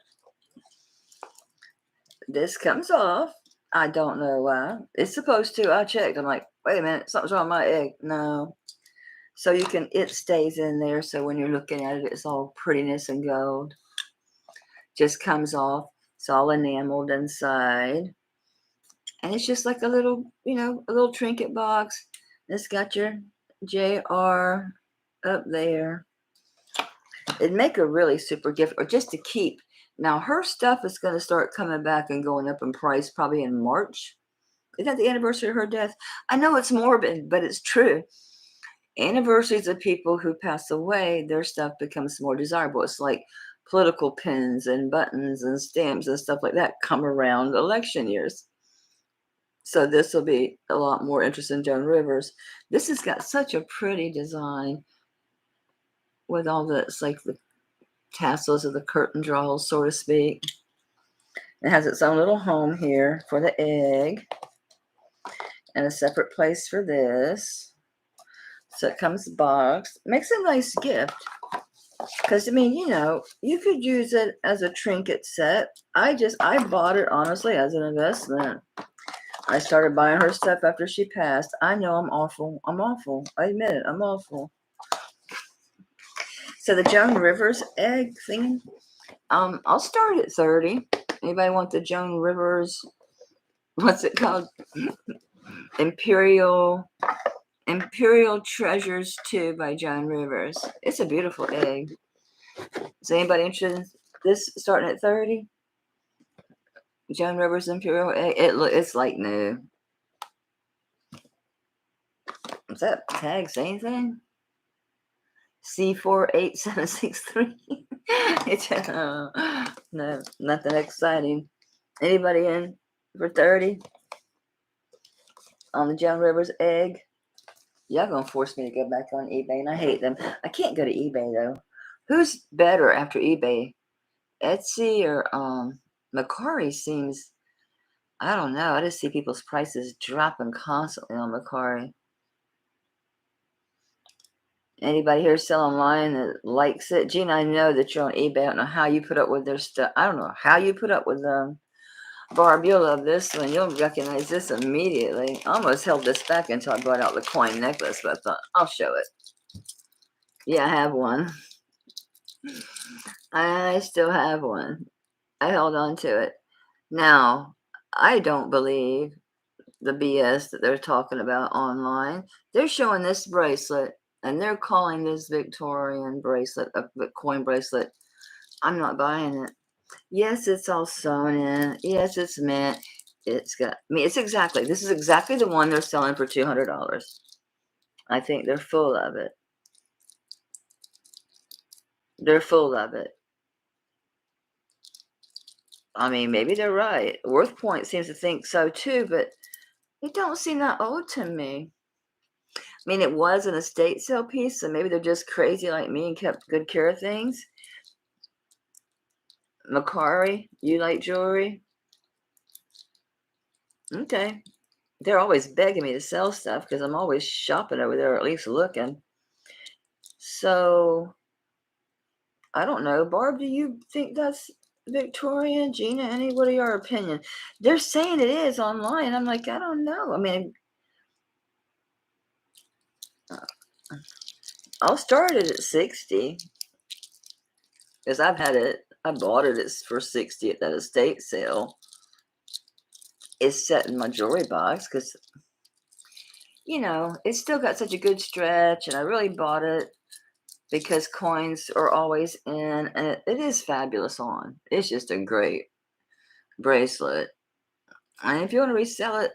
S1: This comes off. I don't know why. It's supposed to. I checked. I'm like, wait a minute, something's wrong with my egg. No. So it stays in there. So when you're looking at it, it's all prettiness and gold. Just comes off. It's all enameled inside. And it's just like a little, a little trinket box. It's got your JR up there. It'd make a really super gift, or just to keep. Now, her stuff is going to start coming back and going up in price probably in March. Is that the anniversary of her death? I know it's morbid, but it's true. Anniversaries of people who pass away, their stuff becomes more desirable. It's like political pins and buttons and stamps and stuff like that come around election years. So this will be a lot more interesting in Joan Rivers. This has got such a pretty design with all the, it's like the tassels of the curtain draws, so to speak. It has its own little home here for the egg and a separate place for this. So it comes boxed. Makes a nice gift. Because, I mean, you could use it as a trinket set. I bought it, honestly, as an investment. I started buying her stuff after she passed. I know I'm awful. I'm awful. I admit it. I'm awful. So the Joan Rivers egg thing, I'll start at 30. Anybody want the Joan Rivers, what's it called? Imperial Treasures 2 by Joan Rivers. It's a beautiful egg. Is anybody interested in this starting at 30? Joan Rivers Imperial egg. It's like new. Does that tag say anything? C48763. It's no, nothing exciting. Anybody in for 30 on the Joan Rivers egg? Y'all gonna force me to go back on eBay, and I hate them. I can't go to eBay though. Who's better after eBay? Etsy or Macari seems, I don't know. I just see people's prices dropping constantly on Macari. Anybody here sell online that likes it? Gina, I know that you're on eBay. I don't know how you put up with their stuff. I don't know how you put up with them. Barb, you'll love this one. You'll recognize this immediately. I almost held this back until I brought out the coin necklace, but I thought, I'll show it. Yeah, I have one. I still have one. I held on to it. Now, I don't believe the BS that they're talking about online. They're showing this bracelet, and they're calling this Victorian bracelet a coin bracelet. I'm not buying it. Yes, it's all sewn in. Yes, it's mint. This is exactly the one they're selling for $200. I think they're full of it. They're full of it. I mean, maybe they're right. Worth Point seems to think so too, but it don't seem that old to me. I mean, it was an estate sale piece, so maybe they're just crazy like me and kept good care of things. Macari, you like jewelry? Okay. They're always begging me to sell stuff because I'm always shopping over there, or at least looking. So, I don't know. Barb, do you think that's Victorian? Gina, what are your opinion? They're saying it is online. I'm like, I don't know. I mean, I'll start it at 60 because I've had it. I bought it for 60 at that estate sale. It's set in my jewelry box because, it's still got such a good stretch, and I really bought it because coins are always in, and it is fabulous on. It's just a great bracelet. And if you want to resell it,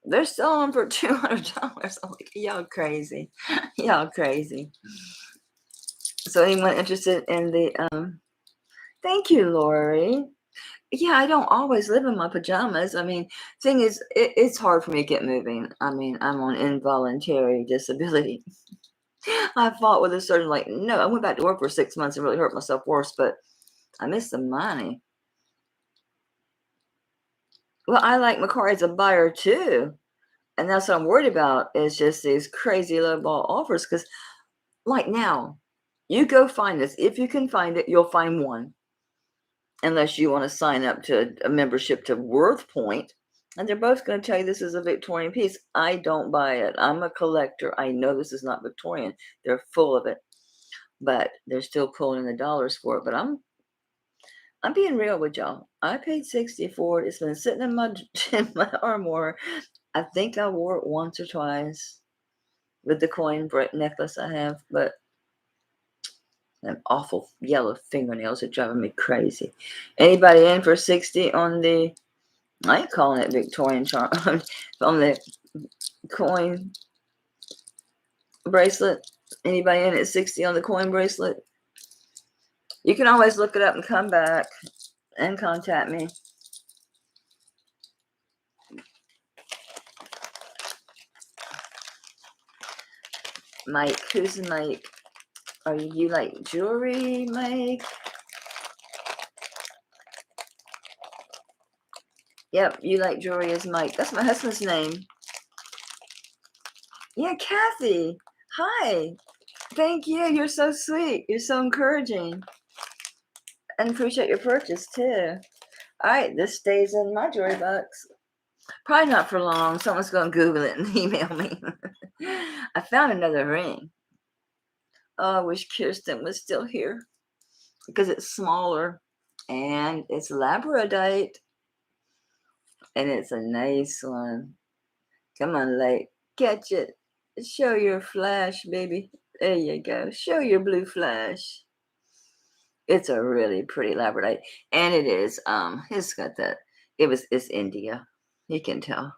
S1: they're selling for $200. I'm like, y'all crazy. Y'all crazy. So anyone interested in the, thank you, Lori. Yeah, I don't always live in my pajamas. I mean, thing is, it's hard for me to get moving. I mean, I'm on involuntary disability. I fought with a surgeon, like, no, I went back to work for 6 months and really hurt myself worse, but I missed the money. Well, I like Macari as a buyer too. And that's what I'm worried about, is just these crazy lowball offers. Because like now, you go find this. If you can find it, you'll find one. Unless you want to sign up to a membership to Worth Point. And they're both going to tell you this is a Victorian piece. I don't buy it. I'm a collector. I know this is not Victorian. They're full of it. But they're still pulling the dollars for it. But I'm being real with y'all. I paid $60 for it. It's been sitting in my armoire. I think I wore it once or twice with the coin necklace I have, but them awful yellow fingernails are driving me crazy. Anybody in for 60 on the, I ain't calling it Victorian charm, on the coin bracelet? Anybody in at 60 on the coin bracelet? You can always look it up and come back and contact me. Mike, who's Mike? Are you like jewelry, Mike? Yep, you like jewelry as Mike. That's my husband's name. Yeah, Kathy. Hi. Thank you. You're so sweet. You're so encouraging. And appreciate your purchase too. All right, this stays in my jewelry box. Probably not for long. Someone's going to Google it and email me. I found another ring. Oh, I wish Kirsten was still here because it's smaller and it's Labradite and it's a nice one. Come on, Lake. Catch it. Show your flash, baby. There you go. Show your blue flash. It's a really pretty Labradite. And it is, it's got that, it's India. You can tell.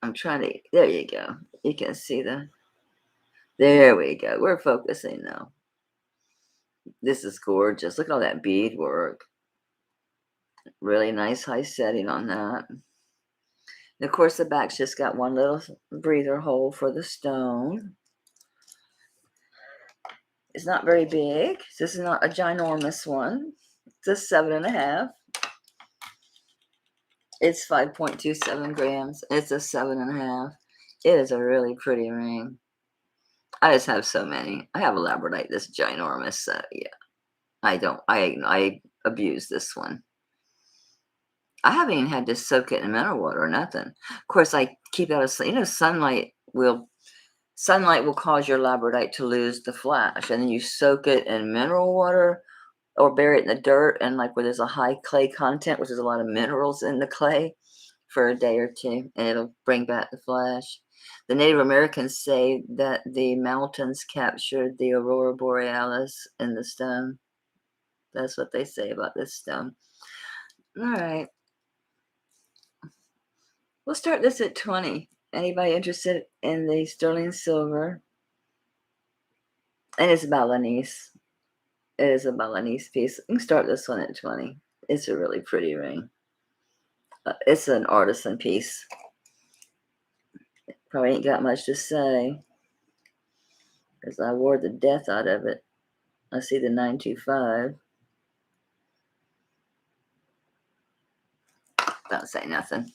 S1: I'm trying to, there you go. You can see there we go. We're focusing now. This is gorgeous. Look at all that bead work. Really nice high setting on that. And of course, the back's just got one little breather hole for the stone. It's not very big. This is not a ginormous one. It's a 7.5. It's 5.27 grams. It's a 7.5. It is a really pretty ring. I just have so many. I have a Labradite this ginormous. So yeah, I abuse this one. I haven't even had to soak it in mineral water or nothing. Of course, I keep out of, sunlight will cause your Labradite to lose the flash, and then you soak it in mineral water or bury it in the dirt, and like where there's a high clay content, which is a lot of minerals in the clay, for a day or two, and it'll bring back the flash. The Native Americans say that the mountains captured the aurora borealis in the stone. That's what they say about this stone. All right. We'll start this at 20. Anybody interested in the sterling silver? And it's Balinese. It is a Balinese piece. You can start this one at 20. It's a really pretty ring. It's an artisan piece. Probably ain't got much to say, because I wore the death out of it. I see the 925. Don't say nothing.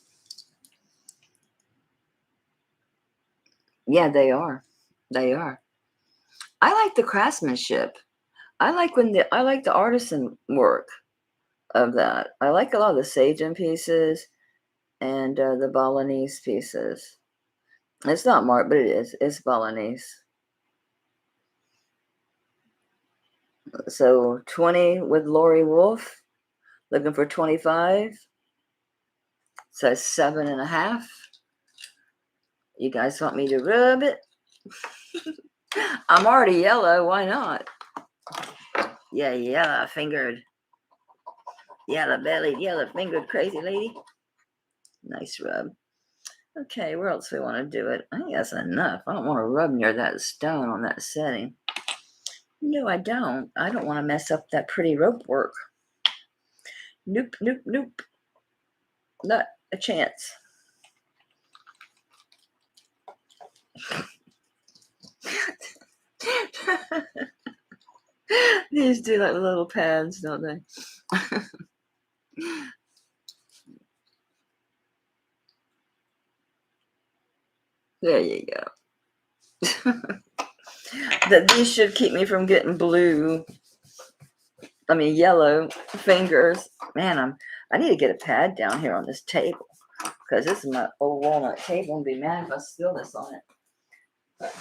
S1: Yeah, they are. They are. I like the craftsmanship. I like the artisan work of that. I like a lot of the Sagen pieces and the Balinese pieces. It's not marked, but it is. It's Balinese. So 20 with Lori Wolf. Looking for 25. So 7.5. You guys want me to rub it? I'm already yellow. Why not? Yeah, yellow fingered. Yellow bellied, yellow fingered crazy lady. Nice rub. Okay, where else do we want to do it? I think that's enough. I don't want to rub near that stone on that setting. No, I don't. I don't want to mess up that pretty rope work. Nope, nope, nope. Not a chance. These do like little pads, don't they? There you go. These should keep me from getting yellow fingers. Man, I need to get a pad down here on this table, because this is my old walnut table and be mad if I spill this on it. But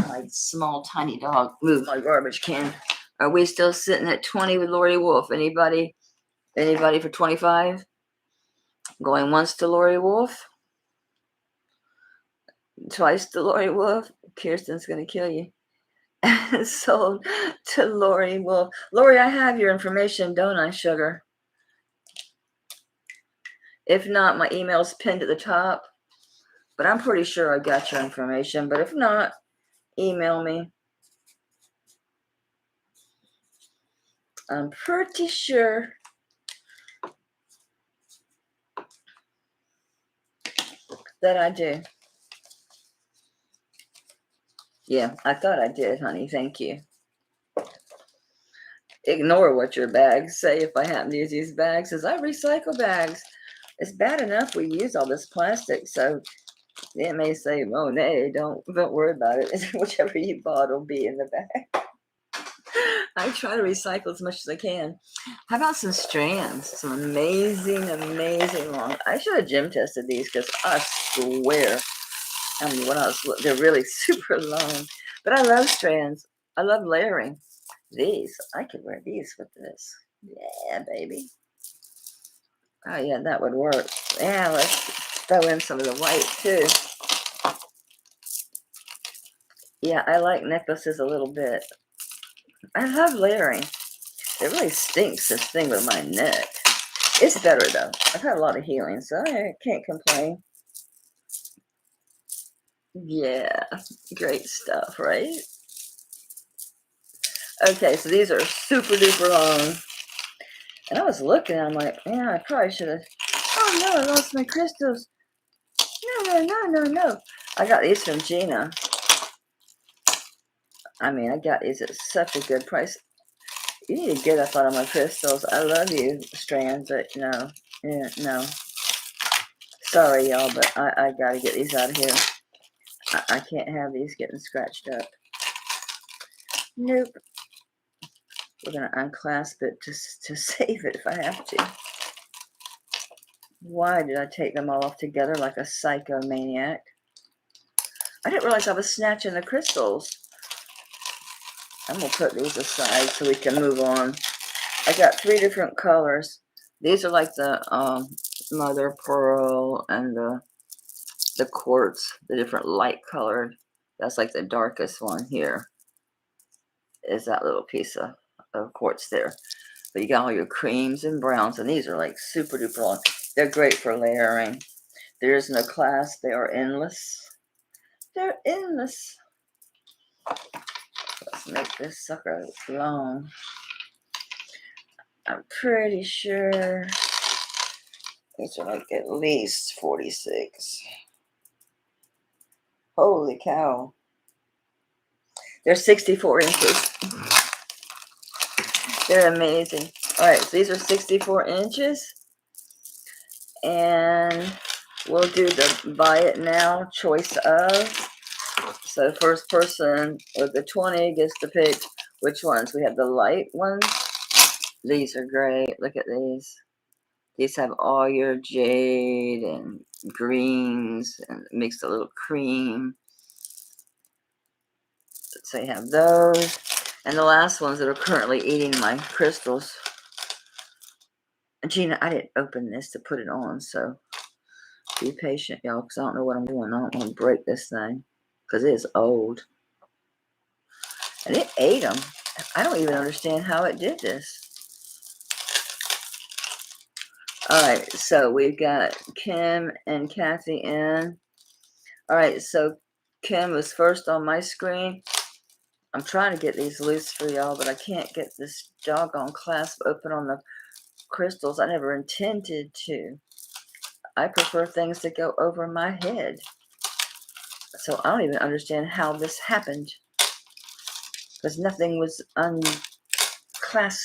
S1: my small tiny dog moved my garbage can. Are we still sitting at 20 with Lori Wolf? Anybody for 25? Going once to Lori Wolf? Twice to Lori Wolf? Kirsten's gonna kill you. Sold to Lori Wolf. Lori, I have your information, don't I, sugar? If not, my email's pinned at the top. But I'm pretty sure I got your information. But if not, email me. I'm pretty sure that I do. Yeah, I thought I did, honey. Thank you. Ignore what your bags say if I happen to use these bags, as I recycle bags. It's bad enough we use all this plastic, so it may say, oh, nay, don't worry about it. Whichever you bought will be in the bag. I try to recycle as much as I can. How about some strands? Some amazing long. I should have gym tested these, because I swear, they're really super long. But I love strands. I love layering. These, I could wear these with this. Yeah, baby. Oh, yeah, that would work. Yeah, let's throw in some of the white, too. Yeah, I like necklaces a little bit. I love layering. It really stinks, this thing with my neck. It's better, though. I've had a lot of healing, so I can't complain. Yeah, great stuff, right? Okay, so these are super duper long. And I was looking, I'm like, man, I probably should have. Oh, no, I lost my crystals. No. I got these from Gina. I got these at such a good price. You need to get up out of my crystals. I love you, strands, but no. Yeah, no. Sorry, y'all, but I gotta get these out of here. I can't have these getting scratched up. Nope. We're gonna unclasp it to save it if I have to. Why did I take them all off together like a psychomaniac? I didn't realize I was snatching the crystals. I'm gonna put these aside so we can move on. I got 3 different colors. These are like the mother pearl and the quartz, the different light colored. That's like the darkest one here. Is that little piece of quartz there. But you got all your creams and browns, and these are like super duper long. They're great for layering. There is no clasp. They are endless. They're endless. Let's make this sucker long. I'm pretty sure these are like at least 46. Holy cow. They're 64 inches. They're amazing. All right, so these are 64 inches. And we'll do the buy it now choice of. So first person with the 20 gets to pick which ones. We have the light ones. These are great. Look at these. These have all your jade and greens and mixed a little cream. So you have those. And the last ones that are currently eating my crystals. Gina, I didn't open this to put it on, so be patient, y'all, because I don't know what I'm doing. I don't want to break this thing. because it is old. And it ate them. I don't even understand how it did this. All right, so we've got Kim and Kathy in. All right, so Kim was first on my screen. I'm trying to get these loose for y'all, but I can't get this doggone clasp open on the crystals. I never intended to. I prefer things to go over my head. So I don't even understand how this happened, because nothing was unclasped.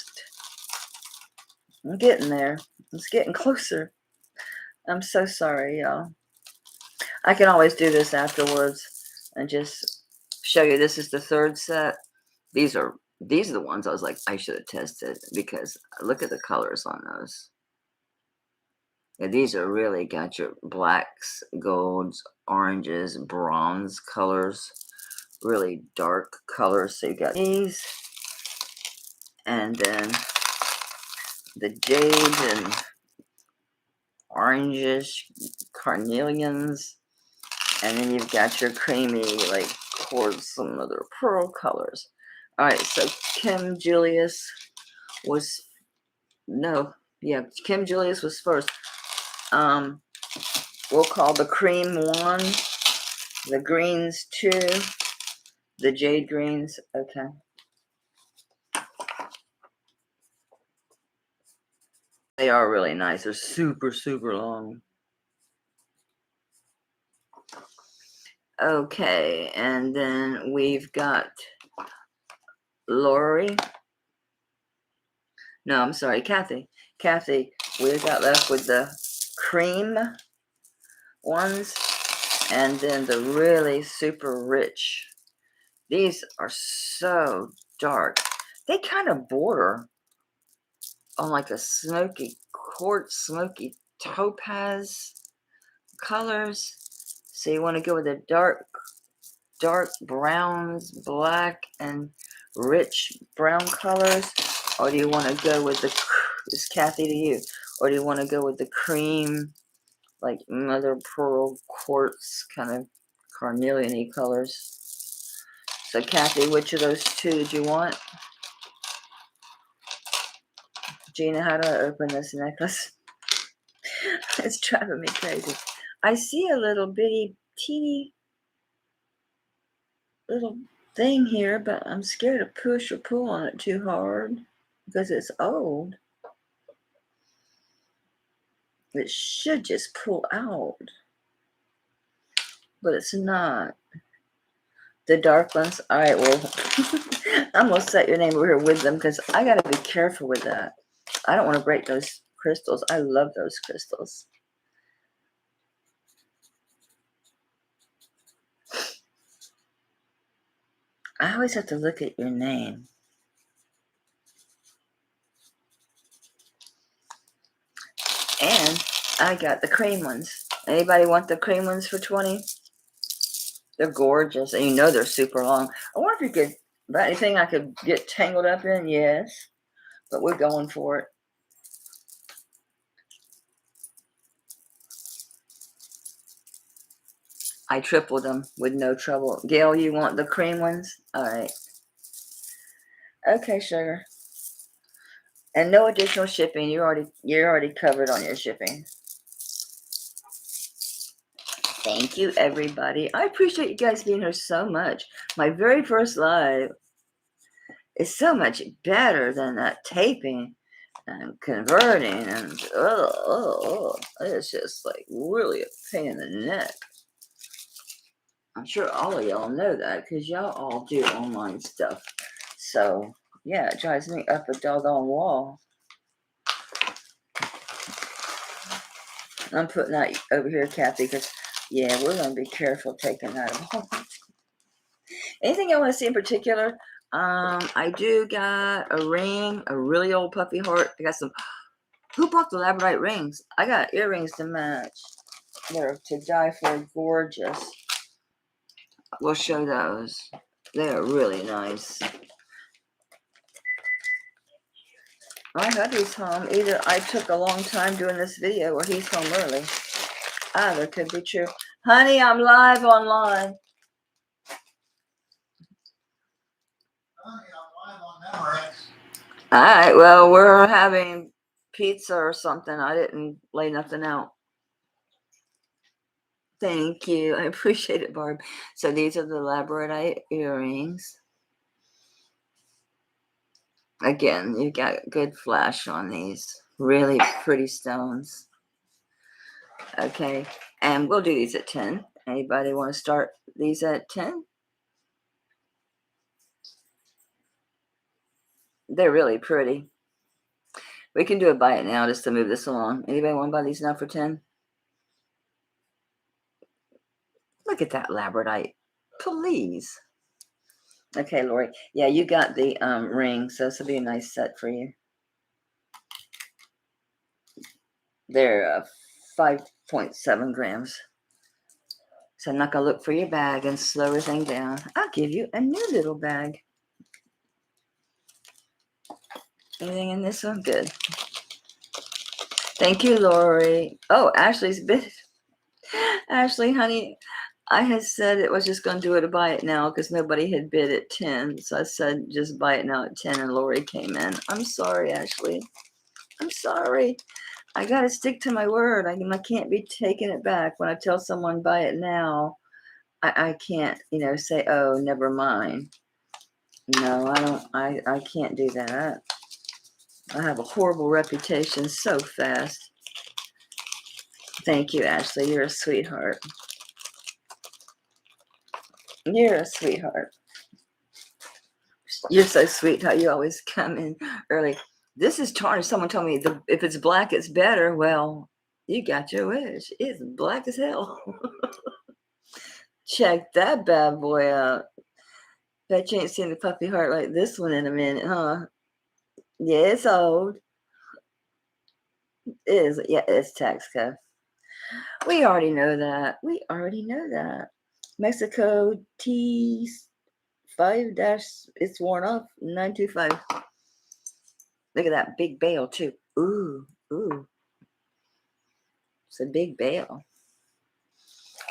S1: I'm getting there. It's getting closer. I'm so sorry, y'all. I can always do this afterwards and just show you. This is the third set. These are the ones I was like, I should have tested, because look at the colors on those. Yeah, these are really got your blacks, golds, oranges, bronze colors, really dark colors. So you got these, and then the jade and oranges, carnelians, and then you've got your creamy, like quartz, some other pearl colors. All right, so Kim Julius was, no, yeah, Kim Julius was first. We'll call the cream 1, the greens 2, the jade greens, okay. They are really nice. They're super, super long. Okay, and then we've got Lori. No, I'm sorry, Kathy. Kathy, we've got left with the cream ones, and then the really super rich. These are so dark. They kind of border on like a smoky quartz, smoky topaz colors. So you want to go with the dark browns, black, and rich brown colors, or do you want to go with the, it's Kathy to you, or do you want to go with the cream, like mother pearl quartz kind of carnelian-y colors? So Kathy, which of those two did you want? Gina, how do I open this necklace? It's driving me crazy. I see a little bitty teeny little thing here, but I'm scared to push or pull on it too hard because it's old. It should just pull out, but it's not. The dark ones. All right, well, I'm gonna set your name over here with them because I gotta be careful with that. I don't want to break those crystals. I love those crystals. I always have to look at your name. And I got the cream ones. Anybody want the cream ones for 20? They're gorgeous, and you know they're super long. I wonder if you could, about anything I could get tangled up in? Yes, but we're going for it. I tripled them with no trouble. Gail, you want the cream ones? All right. Okay, sugar. And no additional shipping. You're already covered on your shipping. Thank you, everybody. I appreciate you guys being here so much. My very first live is so much better than that taping and converting, and it's just like really a pain in the neck. I'm sure all of y'all know that because y'all all do online stuff. So yeah, it drives me up a doggone wall. I'm putting that over here, Kathy, because yeah, we're gonna be careful taking that apart. Anything you want to see in particular? I do got a ring, a really old puppy heart. I got some. Who bought the Labradite rings? I got earrings to match. They're to die for, gorgeous. We'll show those. They are really nice. My hubby's home. Either I took a long time doing this video or he's home early. Either could be true. Honey, I'm live online. All right, well, we're having pizza or something. I didn't lay nothing out. Thank you. I appreciate it, Barb. So these are the Labradite earrings. Again, you got good flash on these. Really pretty stones. Okay, and we'll do these at 10. Anybody want to start these at 10? They're really pretty. We can do a buy it now just to move this along. Anybody want to buy these now for 10? Look at that Labradite. Please. Okay, Lori. Yeah, you got the ring, so this will be a nice set for you. They're 5.7 grams. So I'm not going to look for your bag and slow everything down. I'll give you a new little bag. Anything in this one? Good. Thank you, Lori. Oh, Ashley's bid. Ashley, honey, I had said it was just going to do it to buy it now because nobody had bid at 10. So I said just buy it now at 10 and Lori came in. I'm sorry, Ashley. I'm sorry. I got to stick to my word. I can't be taking it back. When I tell someone buy it now, I can't, say, oh, never mind. No, I don't. I can't do that. I have a horrible reputation so fast. Thank you, Ashley. You're a sweetheart. You're a sweetheart. You're so sweet how you always come in early. This is tarnished. Someone told me if it's black, it's better. Well, you got your wish. It's black as hell. Check that bad boy out. Bet you ain't seen a puppy heart like this one in a minute, huh? Yeah, it's old. It is. Yeah, it's tax code. We already know that. We already know that. Mexico T5 dash, it's worn off, 925. Look at that big bale, too. Ooh, ooh. It's a big bale.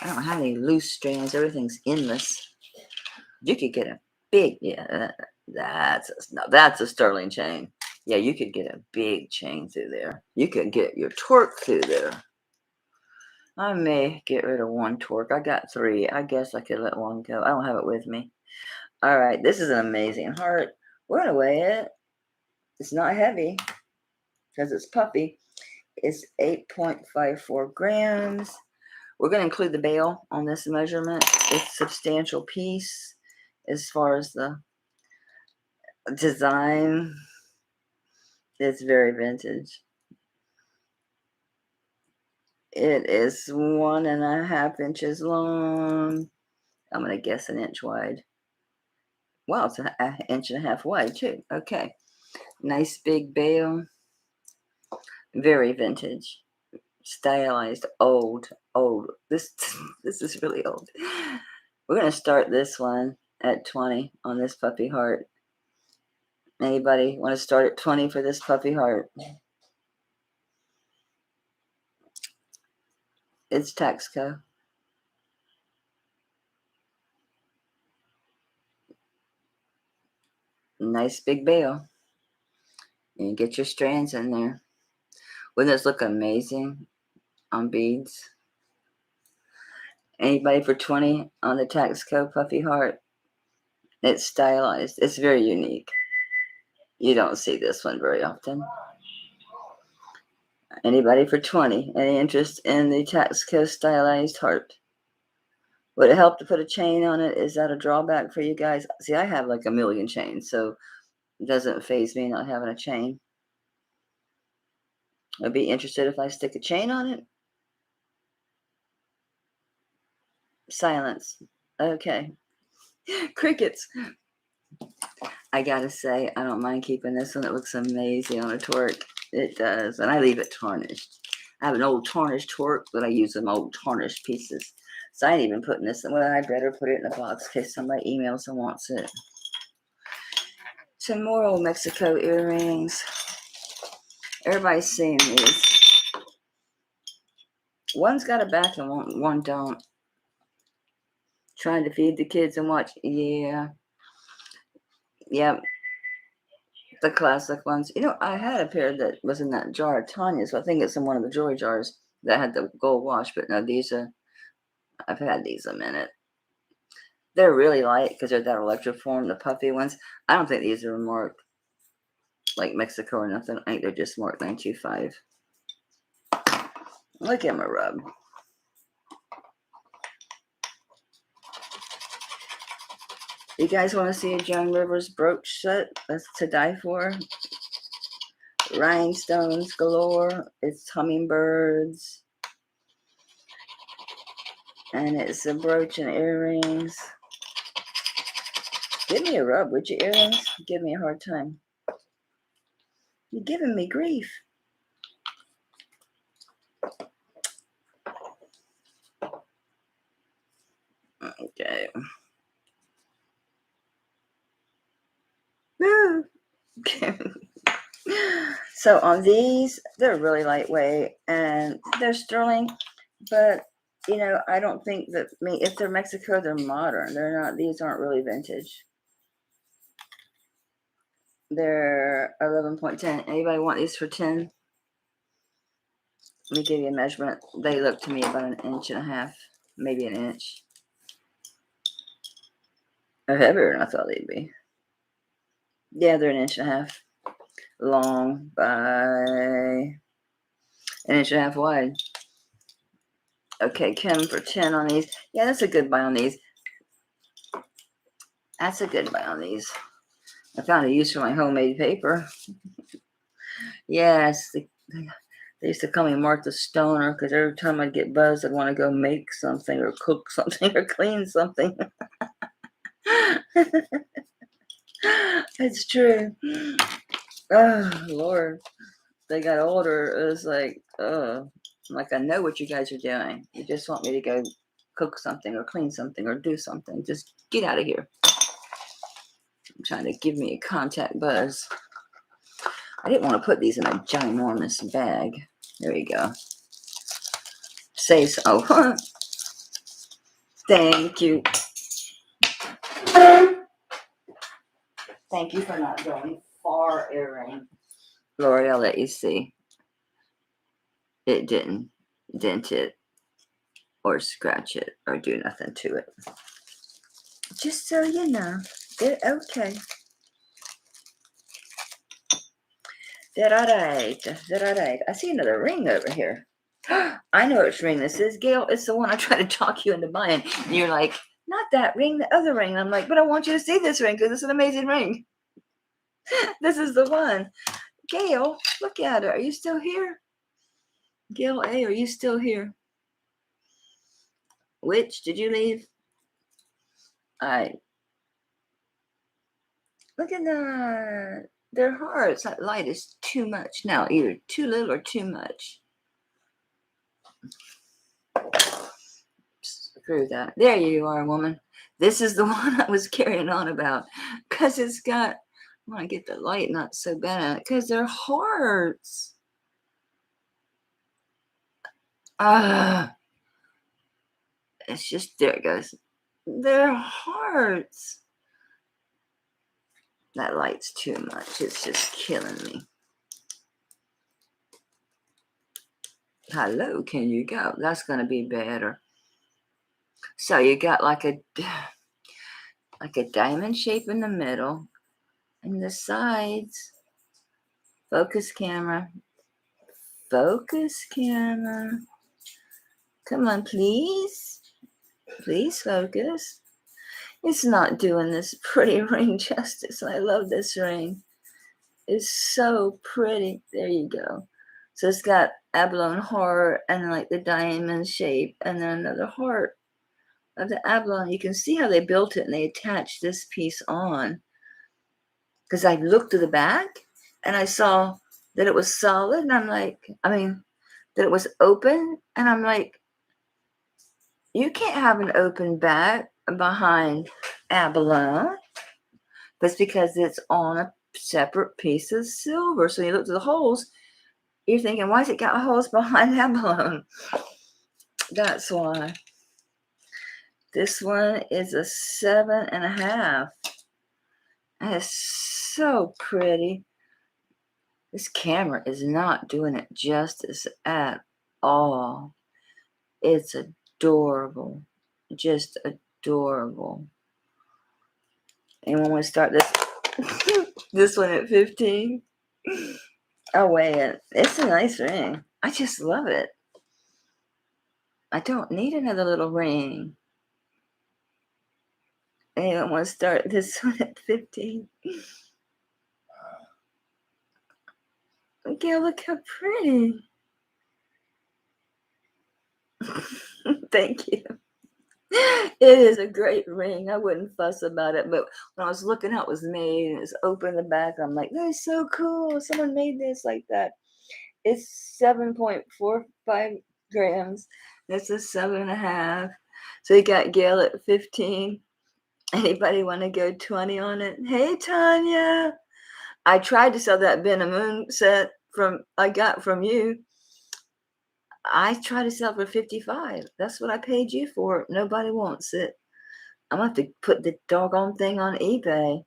S1: I don't have any loose strands. Everything's endless. You could get a big, yeah, that's a sterling chain. Yeah, you could get a big chain through there. You could get your torque through there. I may get rid of one torque. I got 3. I guess I could let one go. I don't have it with me. All right, this is an amazing heart. We're going to weigh it. It's not heavy because it's puppy. It's 8.54 grams. We're going to include the bale on this measurement. It's a substantial piece as far as the design. It's very vintage. It is 1.5 inches long. I'm going to guess an inch wide. Wow, it's an inch and a half wide too. Okay. Nice big bale. Very vintage. Stylized. Old. This is really old. We're going to start this one at 20 on this puppy heart. Anybody want to start at 20 for this puppy heart? It's Taxco. Nice big bale. And get your strands in there. Wouldn't this look amazing on beads? Anybody for 20 on the Taxco puffy heart? It's stylized. It's very unique. You don't see this one very often. Anybody for 20? Any interest in the Taxco stylized heart? Would it help to put a chain on it? Is that a drawback for you guys? See, I have like a million chains, so it doesn't faze me not having a chain. I'd be interested if I stick a chain on it. Silence. Okay. Crickets. I gotta say, I don't mind keeping this one. It looks amazing on a torque. It does. And I leave it tarnished. I have an old tarnished torque, but I use some old tarnished pieces. So I ain't even putting this in. Well, I'd better put it in a box in case somebody emails and wants it. Some more old Mexico earrings. Everybody's seeing these. One's got a back and one don't. Trying to feed the kids and watch. Yeah. Yep. The classic ones. You know, I had a pair that was in that jar of Tanya, so I think it's in one of the jewelry jars that had the gold wash. But no, these are, I've had these a minute. They're really light because they're that electroform, the puffy ones. I don't think these are marked like Mexico or nothing. I think they're just marked 925. Look at my rub. You guys want to see a Joan Rivers brooch set? That's to die for. Rhinestones galore. It's hummingbirds. And it's a brooch and earrings. Give me a rub, would you, earrings? Give me a hard time. You're giving me grief. Okay. Woo. So on these, they're really lightweight and they're sterling, but you know, I don't think that, if they're Mexico, they're modern. They're not, these aren't really vintage. They're 11.10. Anybody want these for 10? Let me give you a measurement. They look to me about 1.5 inches, maybe an inch. They're heavier than I thought they'd be. Yeah, they're 1.5 inches long by 1.5 inches wide. Okay, Kim for 10 on these. Yeah, that's a good buy on these. That's a good buy on these. I found a use for my homemade paper. Yes, they used to call me Martha Stoner because every time I'd get buzzed, I'd want to go make something or cook something or clean something. It's true. Oh, Lord. They got older. It was like, I know what you guys are doing. You just want me to go cook something or clean something or do something. Just get out of here. I'm trying to give me a contact buzz. I didn't want to put these in a ginormous bag. There you go. Say so. Oh, thank you. Thank you for not going far, earring. Lori, I'll let you see. It didn't dent it or scratch it or do nothing to it. Just so you know, they're okay. They're all right. They're all right. I see another ring over here. I know which ring this is, Gail. It's the one I tried to talk you into buying. And you're like, not that ring, the other ring. And I'm like, but I want you to see this ring because it's an amazing ring. This is the one. Gail, look at it. Are you still here? Gail A, are you still here? Which, did you leave? All right. Look at that. Their hearts. That light is too much now. Either too little or too much. Screw that. There you are, woman. This is the one I was carrying on about. Because it's got, I want to get the light not so bad on it. Because they're hearts. It's just, there it goes. They're hearts. That light's too much. It's just killing me. Hello, can you go? That's going to be better. So you got like a diamond shape in the middle and the sides. Focus camera. Focus camera. Come on, please. Please focus. It's not doing this pretty ring justice. I love this ring. It's so pretty. There you go. So it's got abalone heart and like the diamond shape and then another heart of the abalone. You can see how they built it and they attached this piece on. Because I looked to the back and I saw that it was solid. And I'm like, that it was open. And I'm like, you can't have an open back behind abalone. That's because it's on a separate piece of silver. So you look to the holes, you're thinking, why has it got holes behind abalone? That's why. This one is a 7.5. And it's so pretty. This camera is not doing it justice at all. It's adorable. Just adorable. Anyone want to start this this one at 15? I'll weigh it. It's a nice ring. I just love it. I don't need another little ring. Anyone want to start this one at 15? Okay, look how pretty. Thank you. It is a great ring. I wouldn't fuss about it, but when I was looking how it was made and it's open in the back, I'm like, that's so cool. Someone made this like that. It's 7.45 grams. This is 7.5. So you got Gail at 15. Anybody want to go 20 on it? Hey, Tanya. I tried to sell that Ben Moon set I got from you. I tried to sell for 55. That's what I paid you for. Nobody wants it. I'm going to have to put the doggone thing on eBay.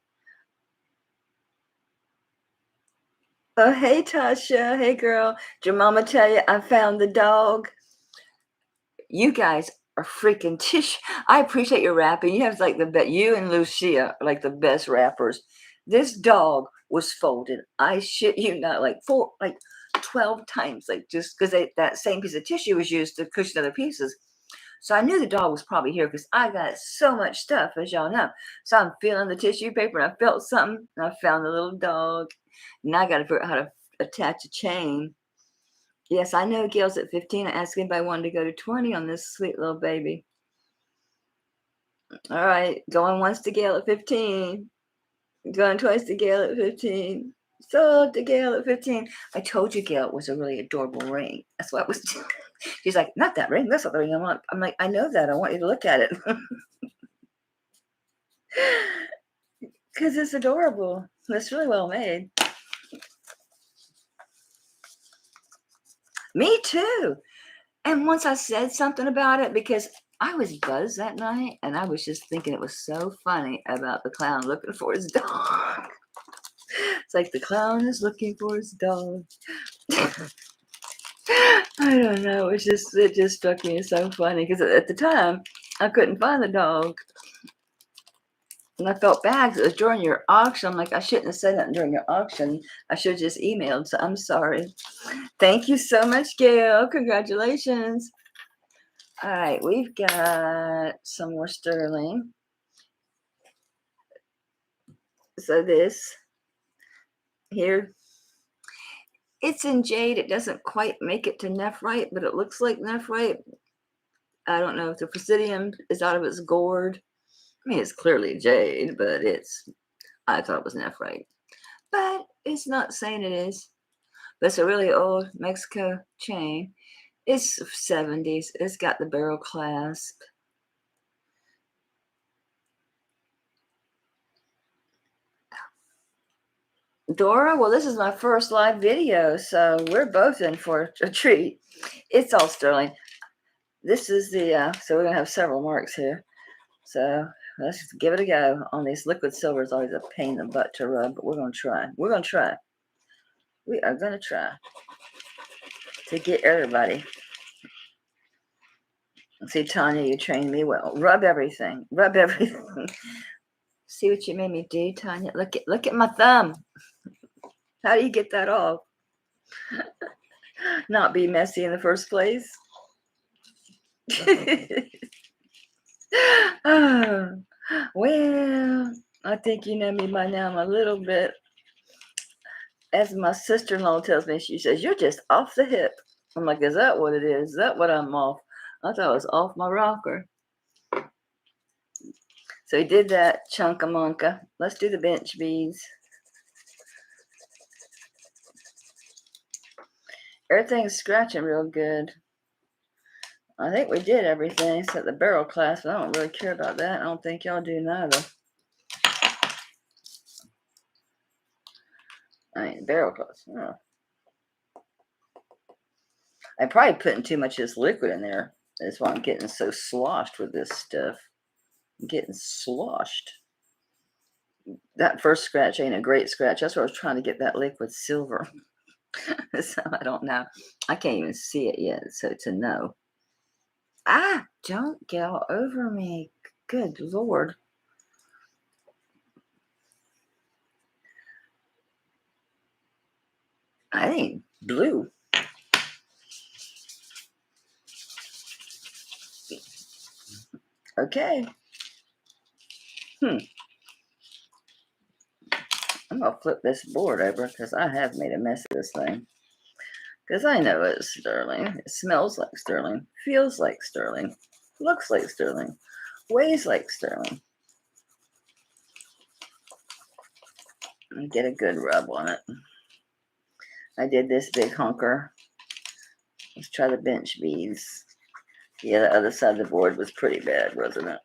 S1: Oh, hey, Tasha. Hey, girl. Did your mama tell you I found the dog? You guys are freaking Tish. I appreciate your rapping. You have like the best. You and Lucia are like the best rappers. This dog was folded. I shit you not, like 12 times, like just because that same piece of tissue was used to cushion other pieces. So I knew the dog was probably here because I got so much stuff, as y'all know. So I'm feeling the tissue paper and I felt something and I found the little dog. Now I got to figure out how to attach a chain. Yes, I know Gail's at 15. I asked anybody wanted to go to 20 on this sweet little baby. All right, going once to Gail at 15. Going twice to Gail at 15. Sold to Gail at 15. I told you Gail was a really adorable ring. That's what I was doing. She's like, not that ring. That's not the ring I want. I'm like, I know that. I want you to look at it. Because it's adorable. It's really well made. Me too. And once I said something about it, because I was buzzed that night, and I was just thinking it was so funny about the clown looking for his dog. It's like the clown is looking for his dog. I don't know. It just struck me as so funny because at the time I couldn't find the dog, and I felt bad because it was during your auction. I'm like, I shouldn't have said nothing during your auction. I should have just emailed. So I'm sorry. Thank you so much, Gail. Congratulations. All right, we've got some more sterling. So this here, it's in jade. It doesn't quite make it to nephrite, but it looks like nephrite. I don't know if the presidium is out of its gourd. I mean, it's clearly jade, but I thought it was nephrite. But it's not saying it is. But it's a really old Mexico chain. It's 70s. It's got the barrel clasp. Dora, well, this is my first live video, so we're both in for a treat. It's all sterling. This is the, so we're going to have several marks here. So let's just give it a go on these. Liquid silver is always a pain in the butt to rub, but we're going to try. We're going to try. We are going to try to get everybody. See, Tanya, you trained me well. Rub everything. Rub everything. See what you made me do, Tanya? Look at my thumb. How do you get that off? Not be messy in the first place. Oh, well, I think you know me by now. I'm a little bit, as my sister-in-law tells me, she says, you're just off the hip. I'm like, is that what it is? Is that what I'm off? I thought I was off my rocker. So he did that chunkamonka. Let's do the bench beads. Everything's scratching real good. I think we did everything except the barrel clasp. I don't really care about that. I don't think y'all do neither. I mean, barrel clasp. Oh. I'm probably putting too much of this liquid in there. That's why I'm getting so sloshed with this stuff. I'm getting sloshed. That first scratch ain't a great scratch. That's why I was trying to get that liquid silver. So I don't know. I can't even see it yet, so to know. Ah, don't get all over me. Good Lord. I think blue. Okay. Hmm. I'm going to flip this board over because I have made a mess of this thing. Because I know it's sterling. It smells like sterling. Feels like sterling. Looks like sterling. Weighs like sterling. And get a good rub on it. I did this big hunker. Let's try the bench beads. Yeah, the other side of the board was pretty bad, wasn't it?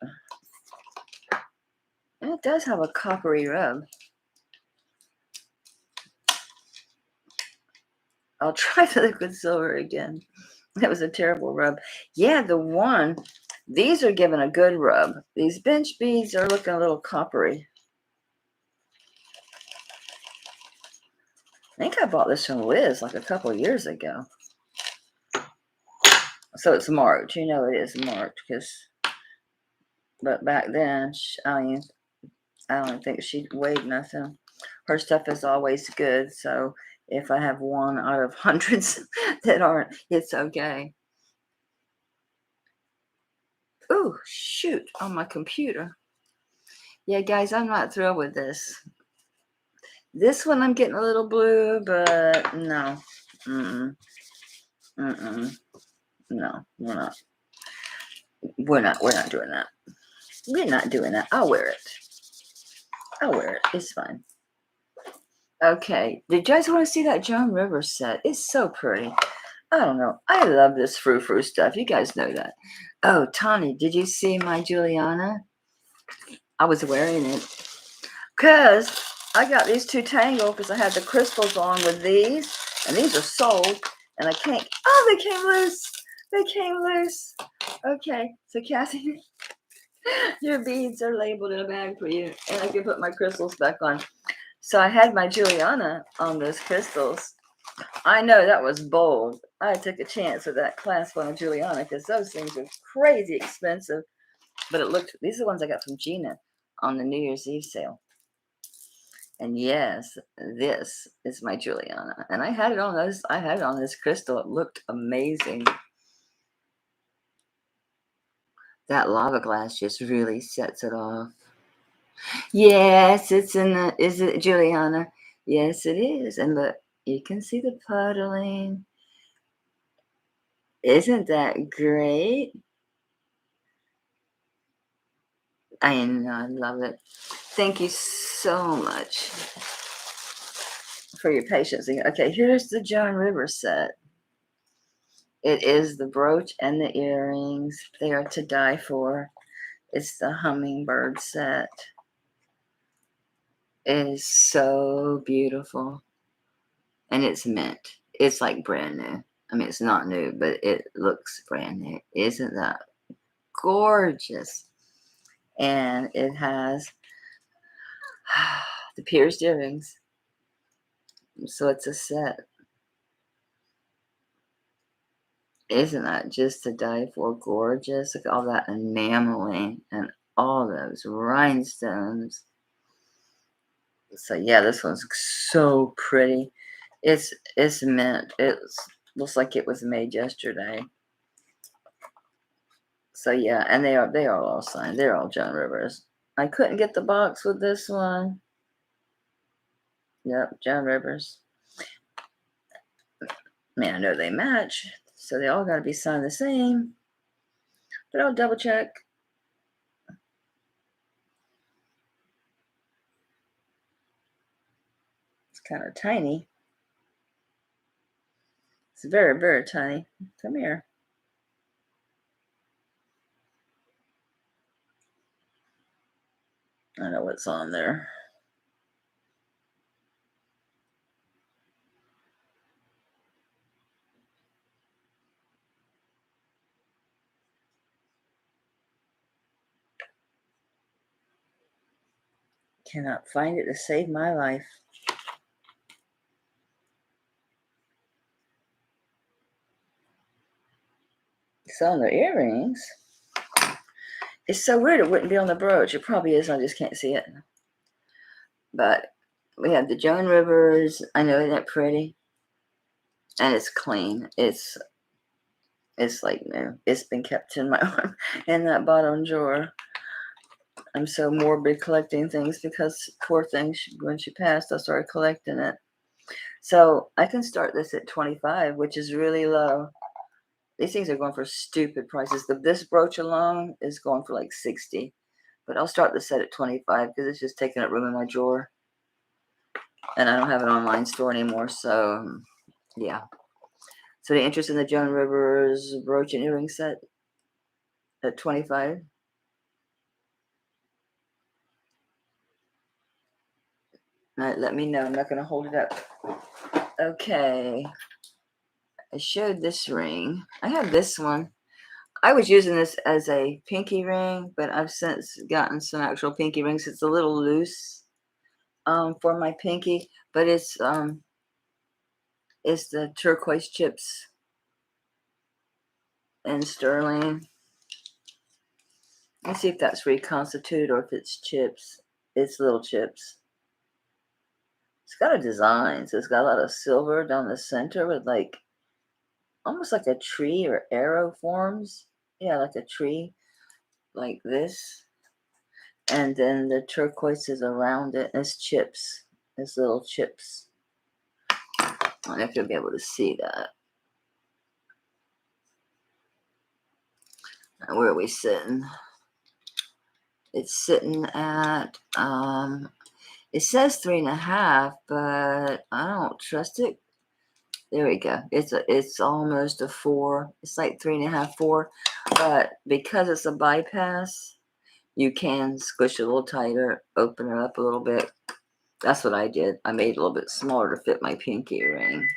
S1: And it does have a coppery rub. I'll try the liquid silver again. That was a terrible rub. Yeah, these are giving a good rub. These bench beads are looking a little coppery. I think I bought this from Liz like a couple of years ago. So it's marked. You know it is marked but back then, I don't think she weighed nothing. Her stuff is always good. So if I have one out of hundreds that aren't, it's okay. Oh, shoot, on my computer. Yeah, guys, I'm not thrilled with this. This one I'm getting a little blue, but no. Mm-mm. Mm-mm. No, we're not. We're not doing that. We're not doing that. I'll wear it. I'll wear it. It's fine. Okay. Did you guys want to see that Joan River set? It's so pretty. I don't know. I love this frou-frou stuff. You guys know that. Oh, Tani, did you see my Juliana? I was wearing it. Because I got these two tangled because I had the crystals on with these. And these are sold. And I can't. Oh, they came loose. They came loose. Okay. So, Cassie, your beads are labeled in a bag for you. And I can put my crystals back on. So I had my Juliana on those crystals. I know that was bold. I took a chance with that clasp on a Juliana because those things are crazy expensive. But these are the ones I got from Gina on the New Year's Eve sale. And yes, this is my Juliana. And I had it on this crystal. It looked amazing. That lava glass just really sets it off. Yes, is it Juliana? Yes, it is. And look, you can see the puddling. Isn't that great? I know, I love it. Thank you so much for your patience. Okay, here's the Joan River set. It is the brooch and the earrings. They are to die for. It's the hummingbird set. It is so beautiful. And it's mint. It's like brand new. I mean, it's not new, but it looks brand new. Isn't that gorgeous? And it has the pierced earrings. So it's a set. Isn't that just to die for gorgeous? Look at all that enameling and all those rhinestones. So yeah, this one's so pretty. It's mint. It looks like it was made yesterday. So yeah, and they are all signed. They're all Joan Rivers. I couldn't get the box with this one. Yep, Joan Rivers. Man, I know they match, so they all got to be signed the same. But I'll double check. It's kind of tiny. It's very, very tiny. Come here. I know what's on there. Cannot find it to save my life. So on the earrings, it's so weird it wouldn't be on the brooch. It probably is, I just can't see it. But we have the Joan Rivers. I know, isn't that pretty? And it's clean. It's like new. It's been kept in my arm in that bottom drawer. I'm so morbid collecting things because poor thing, when she passed, I started collecting it. So I can start this at 25, which is really low. These things are going for stupid prices. This brooch alone is going for like 60. But I'll start the set at 25 because it's just taking up room in my drawer. And I don't have an online store anymore, so yeah. So the interest in the Joan Rivers brooch and earring set at 25. All right, let me know. I'm not going to hold it up. Okay. I showed this ring. I have this one. I was using this as a pinky ring, but I've since gotten some actual pinky rings. It's a little loose for my pinky, but it's the turquoise chips and sterling. Let's see if that's reconstituted or if it's chips. It's little chips. It's got a design, so it's got a lot of silver down the center with like almost like a tree or arrow forms. Yeah, like a tree, like this. And then the turquoise is around it. It's chips. It's little chips. I don't know if you'll be able to see that. Where are we sitting? It's sitting at it says 3.5, but I don't trust it. There we go. It's almost a 4. It's like 3.5, 4. But because it's a bypass, you can squish it a little tighter, open it up a little bit. That's what I did. I made it a little bit smaller to fit my pinky ring.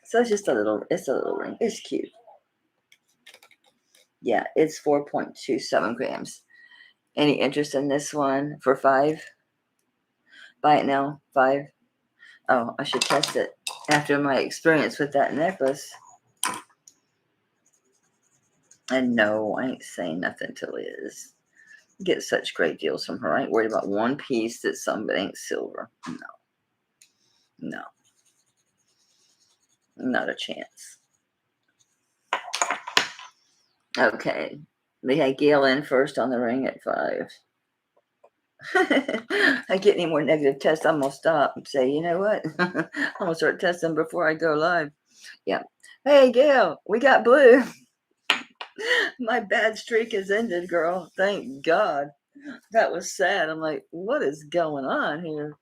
S1: So it's just a little ring. It's cute. Yeah, it's 4.27 grams. Any interest in this one for 5? Buy it now, 5. Oh, I should test it after my experience with that necklace. And no, I ain't saying nothing to Liz. Get such great deals from her. I ain't worried about one piece that somebody ain't silver. No. Not a chance. Okay. We had Gail in first on the ring at 5. I get any more negative tests, I'm going to stop and say, you know what? I'm going to start testing before I go live. Yeah. Hey, Gail, we got blue. My bad streak has ended, girl. Thank God. That was sad. I'm like, what is going on here?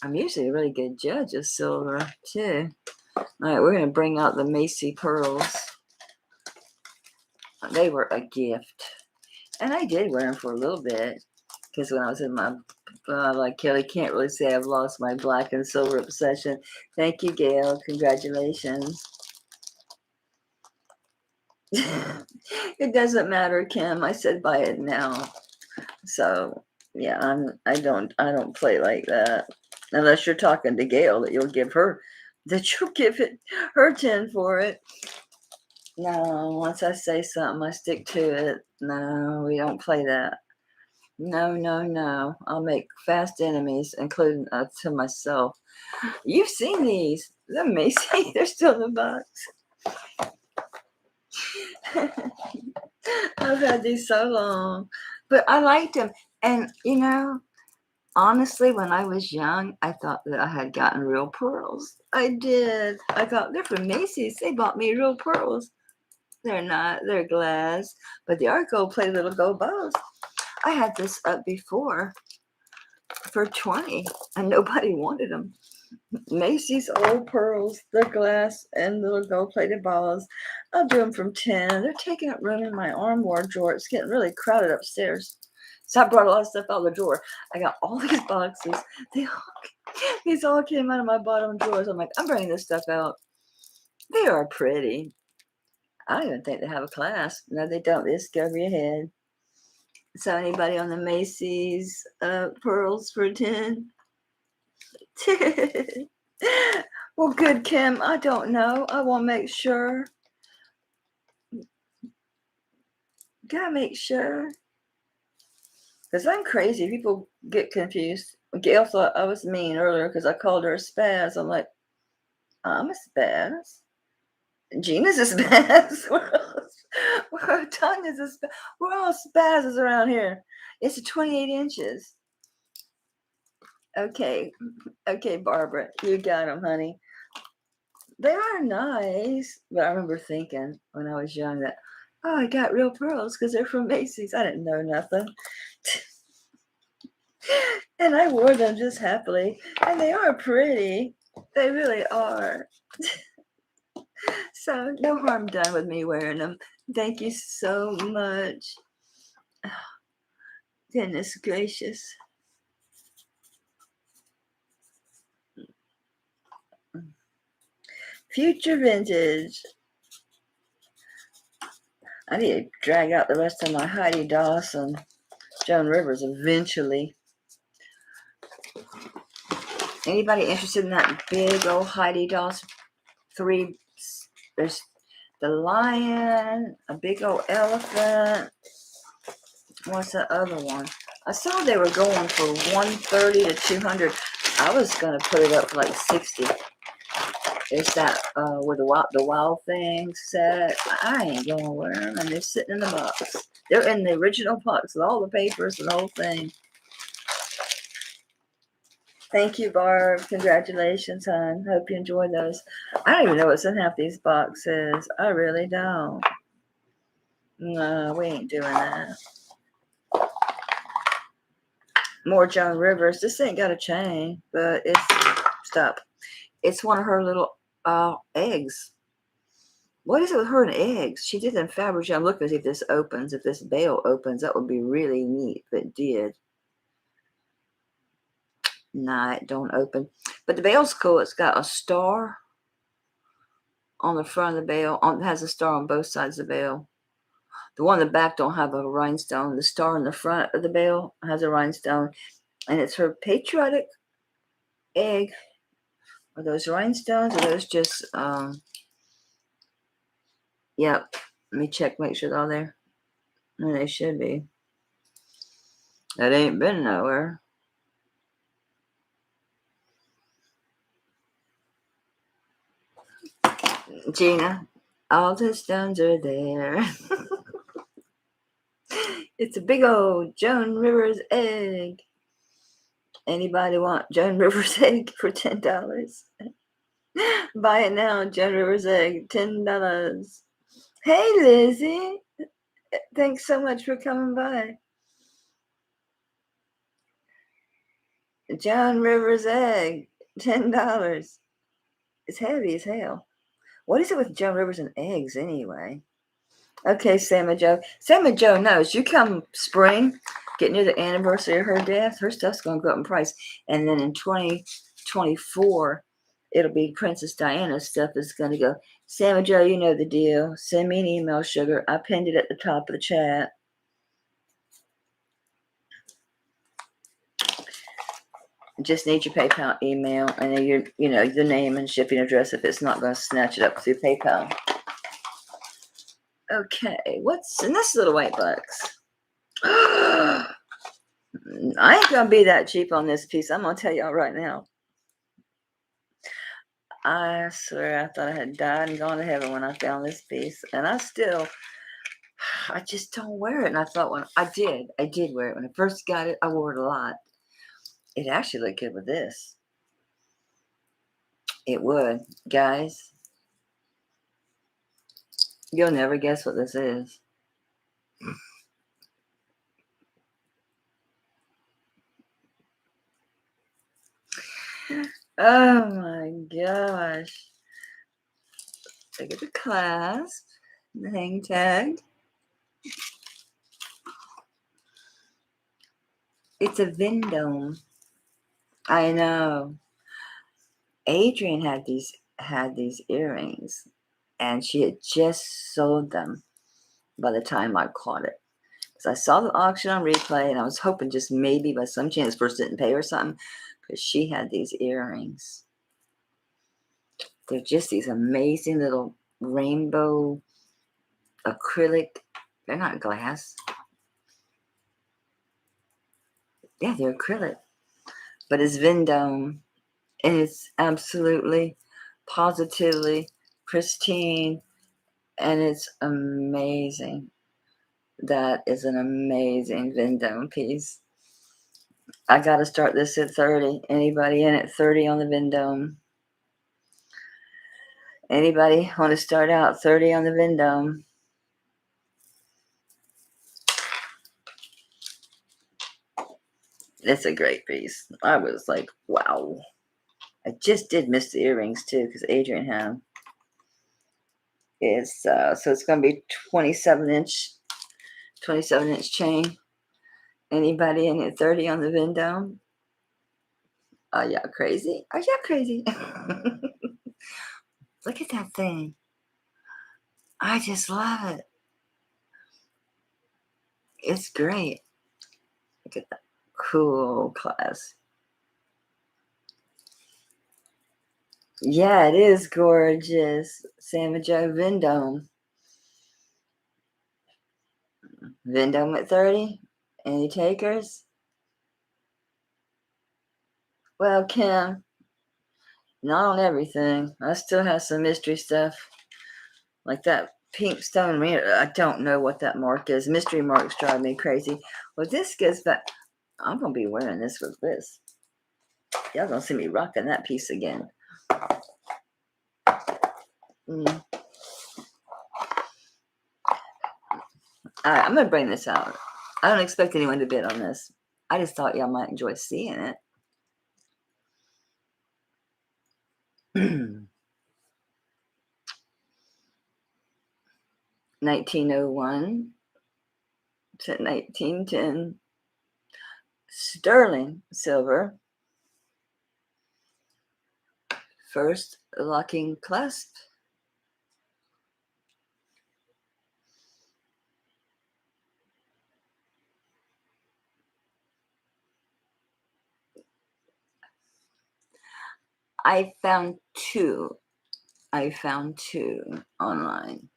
S1: I'm usually a really good judge of silver, too. All right, we're going to bring out the Macy pearls. They were a gift. And I did wear them for a little bit. Because when I was in my, like Kelly can't really say I've lost my black and silver obsession. Thank you, Gail. Congratulations. It doesn't matter, Kim. I said buy it now. So yeah, I don't play like that. Unless you're talking to Gail that you'll give her her 10 for it. No, once I say something, I stick to it. No, we don't play that. No. I'll make fast enemies, including to myself. You've seen these. They're amazing. They're still in the box. I've had these so long. But I liked them. And, you know, honestly, when I was young, I thought that I had gotten real pearls. I did. I thought, they're from Macy's. They bought me real pearls. They're not. They're glass. But they are gold-plated little gold bows. I had this up before for 20, and nobody wanted them. Macy's old pearls, they're glass and little gold-plated balls. I'll do them from 10. They're taking up room in my armoire drawer. It's getting really crowded upstairs. So I brought a lot of stuff out of the drawer. I got all these boxes. These all came out of my bottom drawers. I'm like, I'm bringing this stuff out. They are pretty. I don't even think they have a clasp. No, they don't. They just go over your head. So anybody on the Macy's pearls for 10? Well, good, Kim. I don't know. I will make sure. Gotta make sure. Because I'm crazy. People get confused. Gail thought I was mean earlier because I called her a spaz. I'm like, I'm a spaz. Gina's a spaz. Her tongue is a spaz. We're all spazzes around here. It's 28 inches. Okay. Okay, Barbara. You got them, honey. They are nice. But I remember thinking when I was young that, oh, I got real pearls because they're from Macy's. I didn't know nothing. And I wore them just happily. And they are pretty. They really are. So no harm done with me wearing them. Thank you so much. Oh, goodness gracious. Future vintage. I need to drag out the rest of my Heidi Dawson, Joan Rivers eventually. Anybody interested in that big old Heidi Dawson? There's the lion, a big old elephant. What's the other one? I saw they were going for $130 to $200. I was gonna put it up for like $60. It's that with the wild thing set. I ain't gonna wear them, and they're sitting in the box. They're in the original box with all the papers and the whole thing. Thank you, Barb. Congratulations, hon. Hope you enjoy those. I don't even know what's in half these boxes. I really don't. No, we ain't doing that. More Joan Rivers. This ain't got a chain, but it's stop. It's one of her little eggs. What is it with her and eggs? She did in Fabergé. I'm looking to see if this opens. If this bail opens, that would be really neat if it did. Nah, it don't open. But the bail's cool. It's got a star on the front of the bail. It has a star on both sides of the bail. The one in the back don't have a rhinestone. The star in the front of the bail has a rhinestone. And it's her patriotic egg. Are those rhinestones? Or are those just, yep. Let me check, make sure they're all there. No, they should be. That ain't been nowhere. Gina, all the stones are there. It's a big old Joan Rivers egg. Anybody want Joan Rivers egg for $10? Buy it now, Joan Rivers egg, $10. Hey, Lizzie. Thanks so much for coming by. Joan Rivers egg, $10. It's heavy as hell. What is it with Joan Rivers and eggs anyway? Okay, Sam and Joe. Sam and Joe knows you come spring, get near the anniversary of her death, her stuff's going to go up in price. And then in 2024, it'll be Princess Diana's stuff is going to go. Sam and Joe, you know the deal. Send me an email, sugar. I pinned it at the top of the chat. Just need your PayPal email and then your, the name and shipping address if it's not going to snatch it up through PayPal. Okay, what's in this little white box? I ain't gonna be that cheap on this piece. I'm gonna tell y'all right now. I swear I thought I had died and gone to heaven when I found this piece. And I just don't wear it. And I thought I did wear it. When I first got it, I wore it a lot. It actually looked good with this. It would. Guys, you'll never guess what this is. Oh my gosh. Look at the clasp, the hang tag. It's a Vendome. I know. Adrian had these earrings, and she had just sold them by the time I caught it. Because I saw the auction on replay, and I was hoping just maybe by some chance first didn't pay her something, because she had these earrings. They're just these amazing little rainbow acrylic They're not glass. Yeah, they're acrylic. But it's Vendome. And it's absolutely, positively pristine. And it's amazing. That is an amazing Vendome piece. I got to start this at 30. Anybody in at 30 on the Vendome? Anybody want to start out 30 on the Vendome? It's a great piece. I was like, wow. I just did miss the earrings too because Adrian had them. So it's going to be 27-inch chain. Anybody in at 30 on the Vendome? Are y'all crazy? Are y'all crazy? Look at that thing. I just love it. It's great. Look at that. Cool class. Yeah, it is gorgeous. Sam & Joe Vendome. Vendome at 30? Any takers? Well, Kim, not on everything. I still have some mystery stuff. Like that pink stone ring. I don't know what that mark is. Mystery marks drive me crazy. Well, this goes back. I'm going to be wearing this with this. Y'all going to see me rocking that piece again. All right, I'm going to bring this out. I don't expect anyone to bid on this. I just thought y'all might enjoy seeing it. 1901 to 1910. Sterling silver. First locking clasp. I found two online.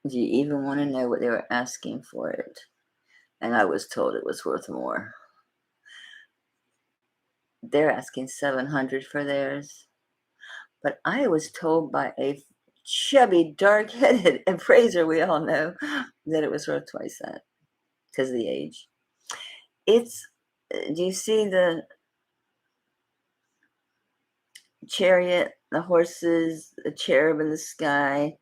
S1: Do you even want to know what they were asking for it? And I was told it was worth more. They're asking $700 for theirs. But I was told by a chubby, dark-headed appraiser we all know that it was worth twice that because of the age. Do you see the chariot, the horses, the cherub in the sky,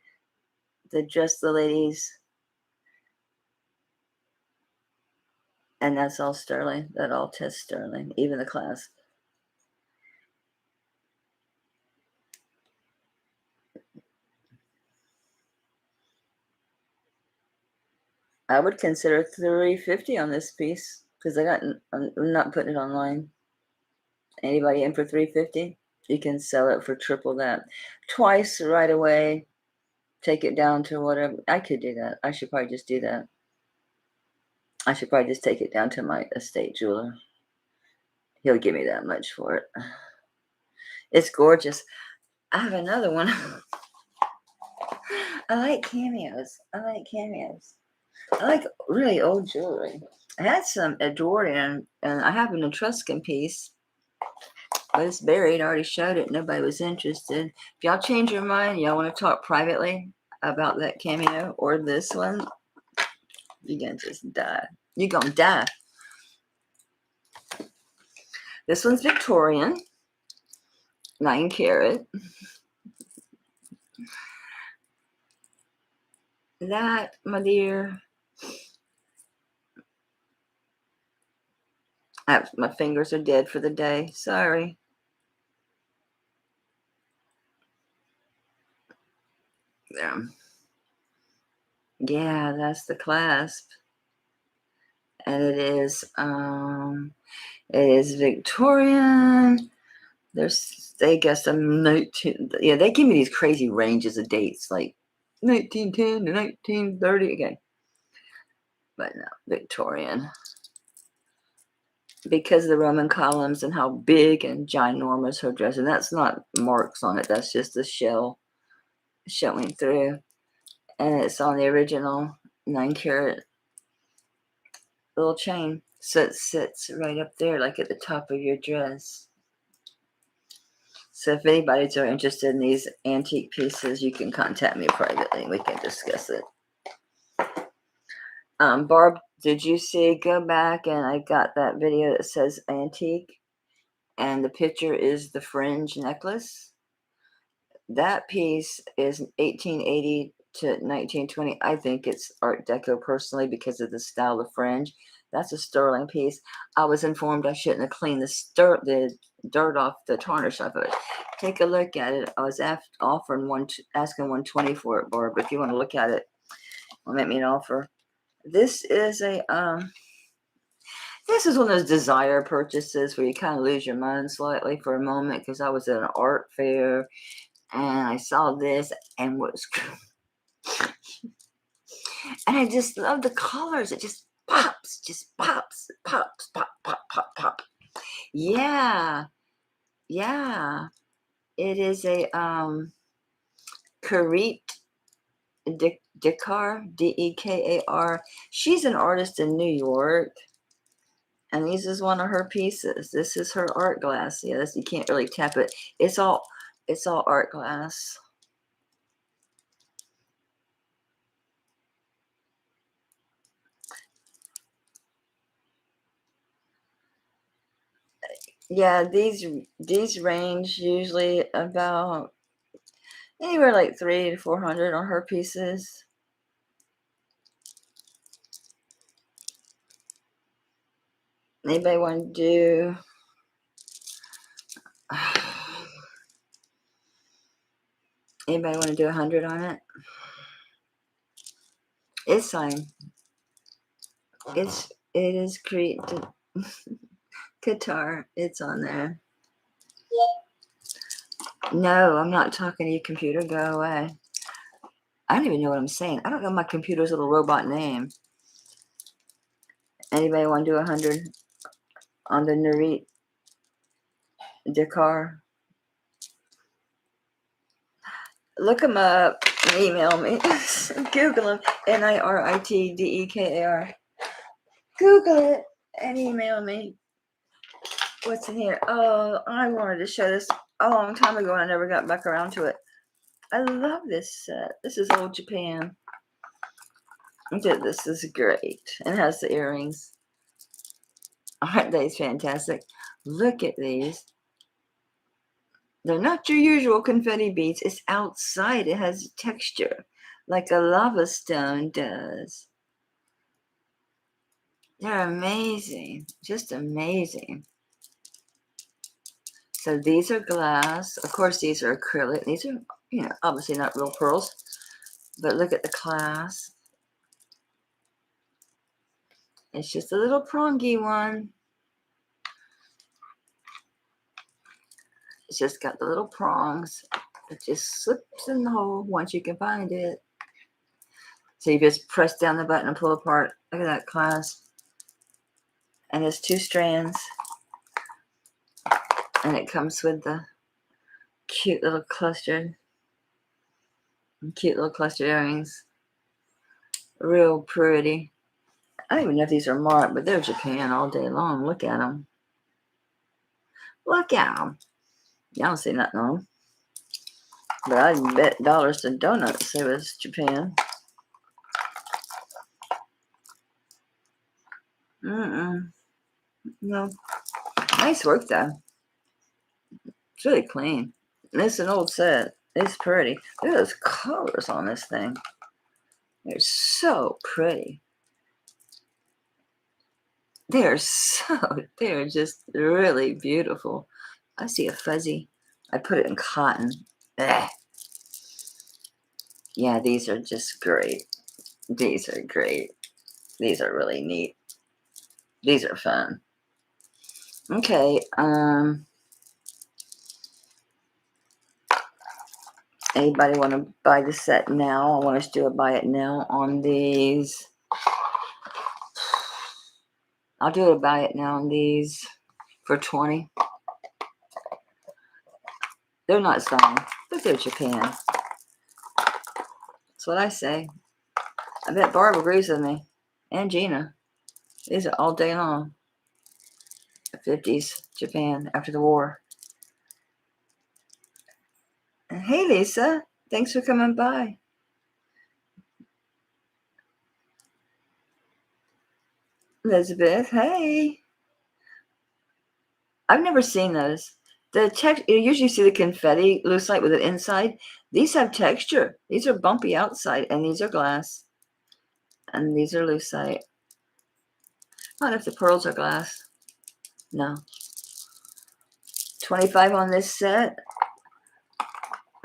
S1: the dress the ladies? And that's all sterling. That all tests sterling, even the clasp. I would consider $350 on this piece because I'm not putting it online. Anybody in for $350? You can sell it for triple that. Twice right away. Take it down to whatever. I could do that. I should probably just do that. I should probably just take it down to my estate jeweler. He'll give me that much for it. It's gorgeous. I have another one. I like cameos. I like really old jewelry. I had some Edwardian, and I have an Etruscan piece, but it's buried. I already showed it. Nobody was interested. If y'all change your mind, y'all want to talk privately about that cameo or this one, you're going to just die. You're going to die. This one's Victorian, 9 carat. That, my dear, my fingers are dead for the day. Sorry. There. Yeah, that's the clasp. And it is Victorian. They guess I'm 19. Yeah, they give me these crazy ranges of dates, like 1910 to 1930 again. But no, Victorian. Because of the Roman columns and how big and ginormous her dress, and that's not marks on it. That's just the shell showing through. And it's on the original 9-carat little chain. So it sits right up there, like at the top of your dress. So if anybody's interested in these antique pieces, you can contact me privately and we can discuss it. Barb, did you see? Go back and I got that video that says antique. And the picture is the Fringe Necklace. That piece is 1880 to 1920. I think it's Art Deco personally because of the style of fringe. That's a sterling piece. I was informed I shouldn't have cleaned the dirt off, the tarnish off of it. Take a look at it. I was asking 120 for it, Barb. If you want to look at it, make me an offer. This is a this is one of those desire purchases where you kind of lose your mind slightly for a moment, because I was at an art fair and I saw this and and I just love the colors. It just pops, pop, pop. Yeah. It is a Karit Dekar, Dekar. She's an artist in New York. And this is one of her pieces. This is her art glass. Yes, you can't really tap it. It's all art glass. Yeah, these range usually about anywhere like 300 to 400 on her pieces. Anybody want to do? Anybody want to do 100 on it? It's fine. It is created guitar. It's on there. No, I'm not talking to you, computer. Go away. I don't even know what I'm saying. I don't know my computer's little robot name. Anybody want to do 100 on the Narit Dekar? Look them up and email me. Google them. NIRITDEKAR. Google it and email me. What's in here? Oh, I wanted to show this a long time ago and I never got back around to it. I love this set. This is old Japan. This is great. It has the earrings. Aren't they fantastic? Look at these. They're not your usual confetti beads. It's outside. It has texture like a lava stone does. They're amazing. Just amazing. So these are glass. Of course, these are acrylic. These are, obviously not real pearls. But look at the class. It's just a little prongy one. It's just got the little prongs. It just slips in the hole once you can find it. So you just press down the button and pull apart. Look at that clasp. And it's 2 strands. And it comes with the cute little clustered earrings. Real pretty. I don't even know if these are marked, but they're Japan all day long. Look at them. Look at them. Y'all don't see nothing on them. But I'd bet dollars to donuts it was Japan. No. Nice work, though. It's really clean. And it's an old set. It's pretty. Look at those colors on this thing. They're so pretty. They're just really beautiful. I see a fuzzy. I put it in cotton. Ugh. Yeah, these are just great. These are great. These are really neat. These are fun. Okay, anybody want to buy the set now? I want us to do a buy it now on these. I'll do a buy it now on these for 20. They're not styling, but they're Japan. That's what I say. I bet Barb agrees with me. And Gina. These are all day long. The 50s, Japan, after the war. And hey, Lisa. Thanks for coming by. Elizabeth, hey. I've never seen those. The text, you usually see the confetti lucite with an inside. These have texture. These are bumpy outside, and these are glass. And these are lucite. Not if the pearls are glass. No. 25 on this set.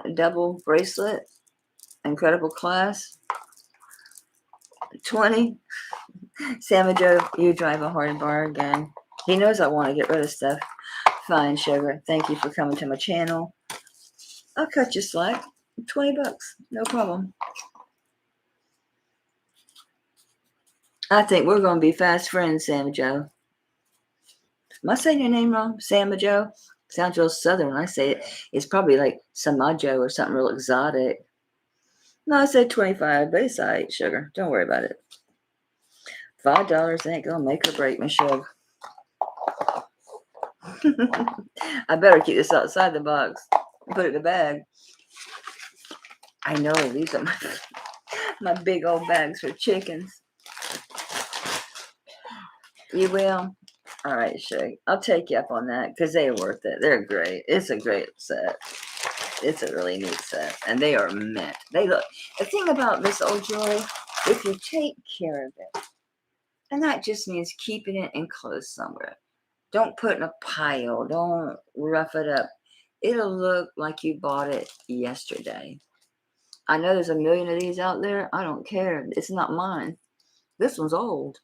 S1: A double bracelet. Incredible class. 20. Sam Joe, you drive a hard bargain. He knows I want to get rid of stuff. Fine, sugar. Thank you for coming to my channel. I'll cut you slack. $20. No problem. I think we're going to be fast friends, Sam Joe. Am I saying your name wrong? Sam Joe? Sounds real southern when I say it. It's probably like Samajo or something real exotic. No, I said 25, but it's all right, sugar. Don't worry about it. $5 ain't going to make or break me, sugar. I better keep this outside the box. Put it in the bag. I know, these are my big old bags for chickens. You will? All right, Shay. I'll take you up on that because they're worth it. They're great. It's a great set. It's a really neat set. And they are mint. They look. The thing about this old jewelry, if you take care of it, and that just means keeping it enclosed somewhere. Don't put it in a pile. Don't rough it up. It'll look like you bought it yesterday. I know there's a million of these out there. I don't care. It's not mine. This one's old.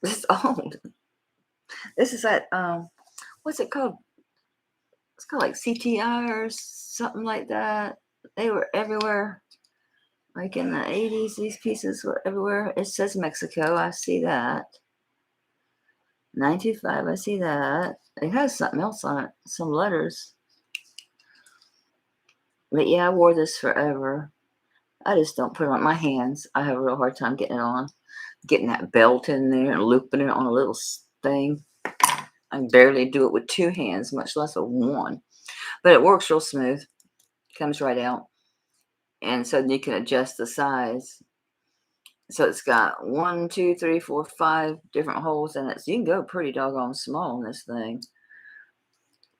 S1: This is old. This is that, what's it called? It's called like CTI or something like that. They were everywhere. Like in the 80s, these pieces were everywhere. It says Mexico. I see that. 925, I see that. It has something else on it. Some letters. But yeah, I wore this forever. I just don't put it on my hands. I have a real hard time getting it on. Getting that belt in there and looping it on a little thing. I can barely do it with two hands, much less with one. But it works real smooth. Comes right out. And so you can adjust the size. So it's got 1, 2, 3, 4, 5 different holes in it. So you can go pretty doggone small in this thing.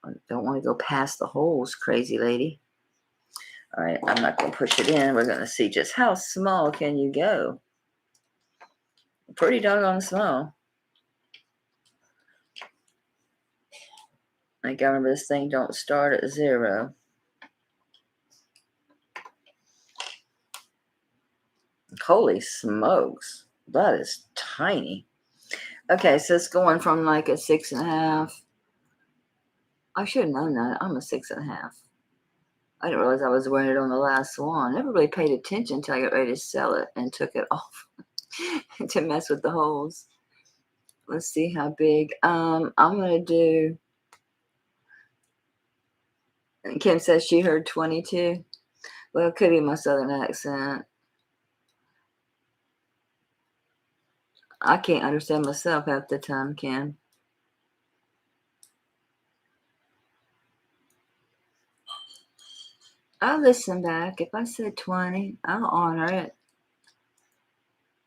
S1: I don't want to go past the holes, crazy lady. All right, I'm not going to push it in. We're going to see just how small can you go. Pretty doggone small. I gotta remember this thing don't start at 0. Holy smokes. That is tiny. Okay, so it's going from like a 6.5. I should have known that. I'm a 6.5. I didn't realize I was wearing it on the last one. Never really paid attention until I got ready to sell it and took it off to mess with the holes. Let's see how big. I'm gonna do. Kim says she heard 22. Well, it could be my southern accent. I can't understand myself half the time, Kim. I'll listen back. If I said 20, I'll honor it.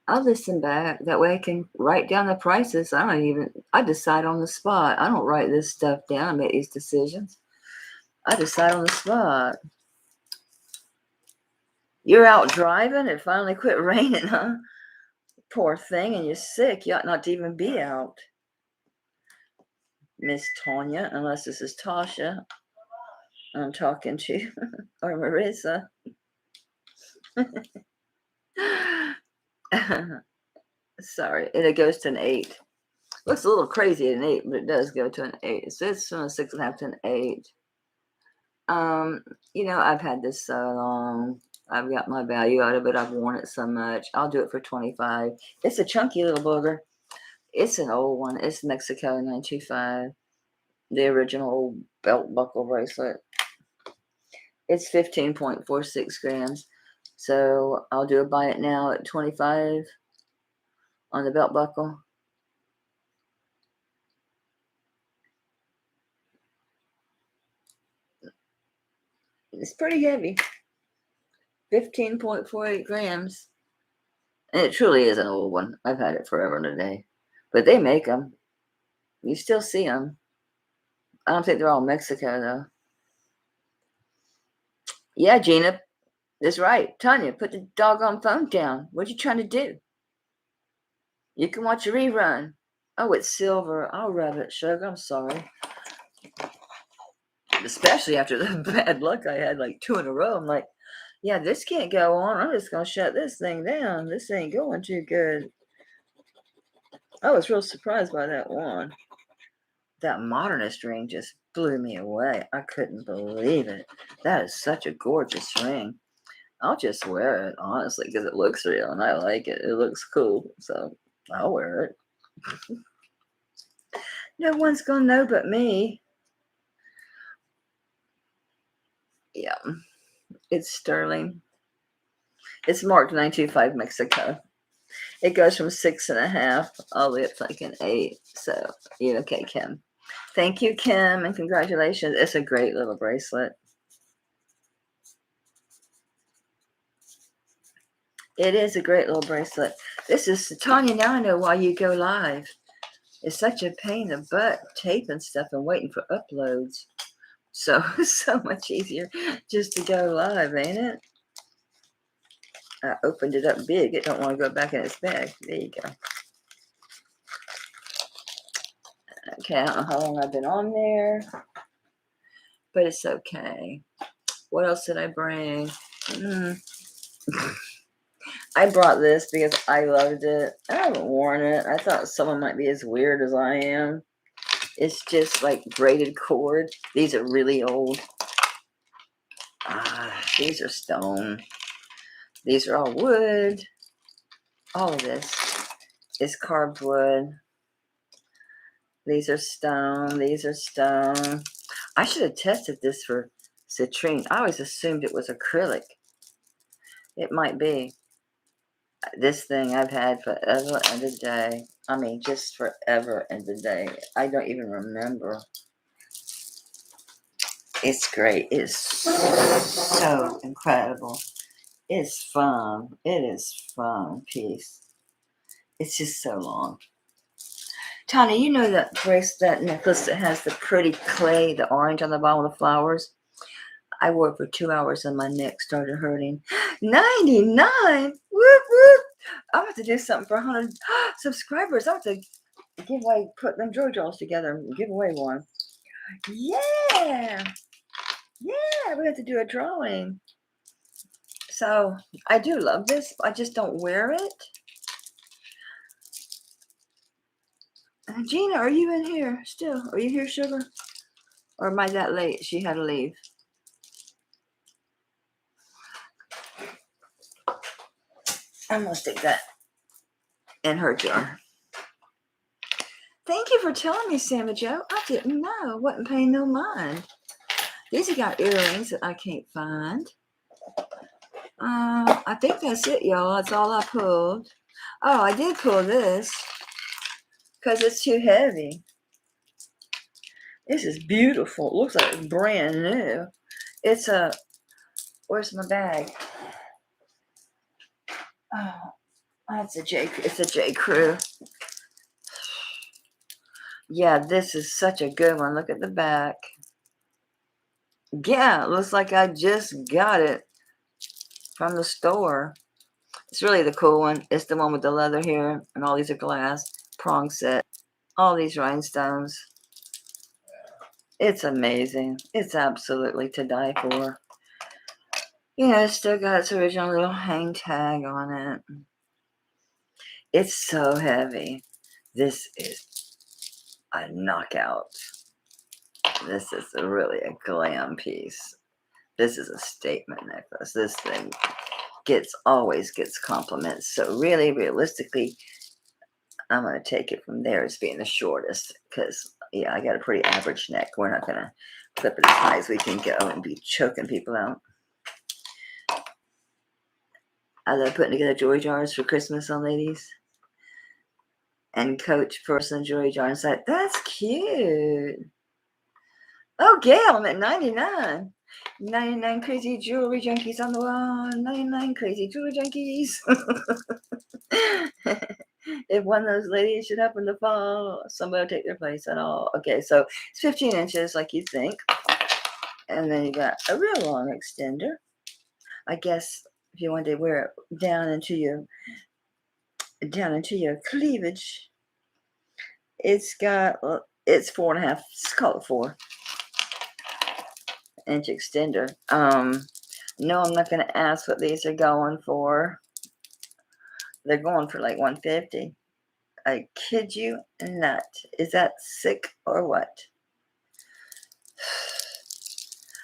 S1: I'll listen back. That way I can write down the prices. I decide on the spot. I don't write this stuff down and make these decisions. I decide on the spot. You're out driving. It finally quit raining, huh? Poor thing, and you're sick. You ought not to even be out. Miss Tanya, unless this is Tasha I'm talking to, or Marissa. Sorry, it goes to an 8. Looks a little crazy at an 8, but it does go to an 8. So it's from a 6.5 to an 8. I've had this so long. I've got my value out of it. I've worn it so much. I'll do it for 25. It's a chunky little booger. It's an old one. It's Mexico 925. The original old belt buckle bracelet. It's 15.46 grams. So I'll do a buy it now at 25 on the belt buckle. It's pretty heavy. 15.48 grams. And it truly is an old one. I've had it forever and a day. But they make them. You still see them. I don't think they're all Mexico, though. Yeah, Gina. That's right. Tanya, put the doggone phone down. What are you trying to do? You can watch a rerun. Oh, it's silver. I'll rub it, sugar. I'm sorry. Especially after the bad luck I had, like 2 in a row. I'm like, yeah, this can't go on. I'm just going to shut this thing down. This ain't going too good. I was real surprised by that one. That modernist ring just blew me away. I couldn't believe it. That is such a gorgeous ring. I'll just wear it, honestly, because it looks real and I like it. It looks cool, so I'll wear it. No one's going to know but me. Yeah, it's sterling. It's marked 925 Mexico. It goes from 6.5 all the way up to like an 8. So, you okay, Kim? Thank you, Kim, and congratulations. It's a great little bracelet. It is a great little bracelet. This is, Tanya, now I know why you go live. It's such a pain in the butt, taping stuff and waiting for uploads. So, so much easier just to go live, ain't it? I opened it up big. It don't want to go back in its bag. There you go. Okay, I don't know how long I've been on there, but it's okay. What else did I bring? I brought this because I loved it. I haven't worn it. I thought someone might be as weird as I am. It's just like braided cord. These are really old. These are stone. These are all wood. All of this is carved wood. These are stone. These are stone. I should have tested this for citrine. I always assumed it was acrylic. It might be. This thing I've had forever and a day. I mean, just forever and a day. I don't even remember. It's great. It's so incredible. It's fun. It is fun piece. It's just so long. Tanya, you know that that necklace that has the pretty clay, the orange on the bottom of the flowers? I wore it for 2 hours and my neck started hurting. 99? Whoop, whoop. I'm going to do something for 100 subscribers. I have to give away, put them joy dolls together and give away one. Yeah. Yeah, we have to do a drawing. So I do love this. I just don't wear it. Gina, are you in here still? Are you here, sugar? Or am I that late? She had to leave. I'm going to stick that in her jar. Thank you for telling me, Sammy Joe. I didn't know. Wasn't paying no mind. These have got earrings that I can't find. I think that's it, y'all. That's all I pulled. Oh, I did pull this because it's too heavy. This is beautiful. It looks like it's brand new. It's a, where's my bag? Oh, it's a J. Crew. Yeah, this is such a good one. Look at the back. Yeah, it looks like I just got it from the store. It's really the cool one. It's the one with the leather here, and all these are glass, prong set, all these rhinestones. It's amazing. It's absolutely to die for. Yeah, it's still got its original little hang tag on it. It's so heavy. This is a knockout. This is really a glam piece. This is a statement necklace. This thing always gets compliments. So really, realistically, I'm going to take it from there as being the shortest because, yeah, I got a pretty average neck. We're not going to clip it as high as we can go and be choking people out. I love putting together jewelry jars for Christmas on ladies. And Coach Person Jewelry Jar inside. That's cute. Oh, Gail, I'm at 99. 99 crazy jewelry junkies on the wall. 99 crazy jewelry junkies. If one of those ladies should happen to fall, somebody will take their place at all. Okay, so it's 15 inches like you think. And then you got a real long extender. I guess if you wanted to wear it down into your cleavage, it's 4.5. Let's call it 4-inch extender. No, I'm not going to ask what these are going for. They're going for like $150. I kid you not. Is that sick or what?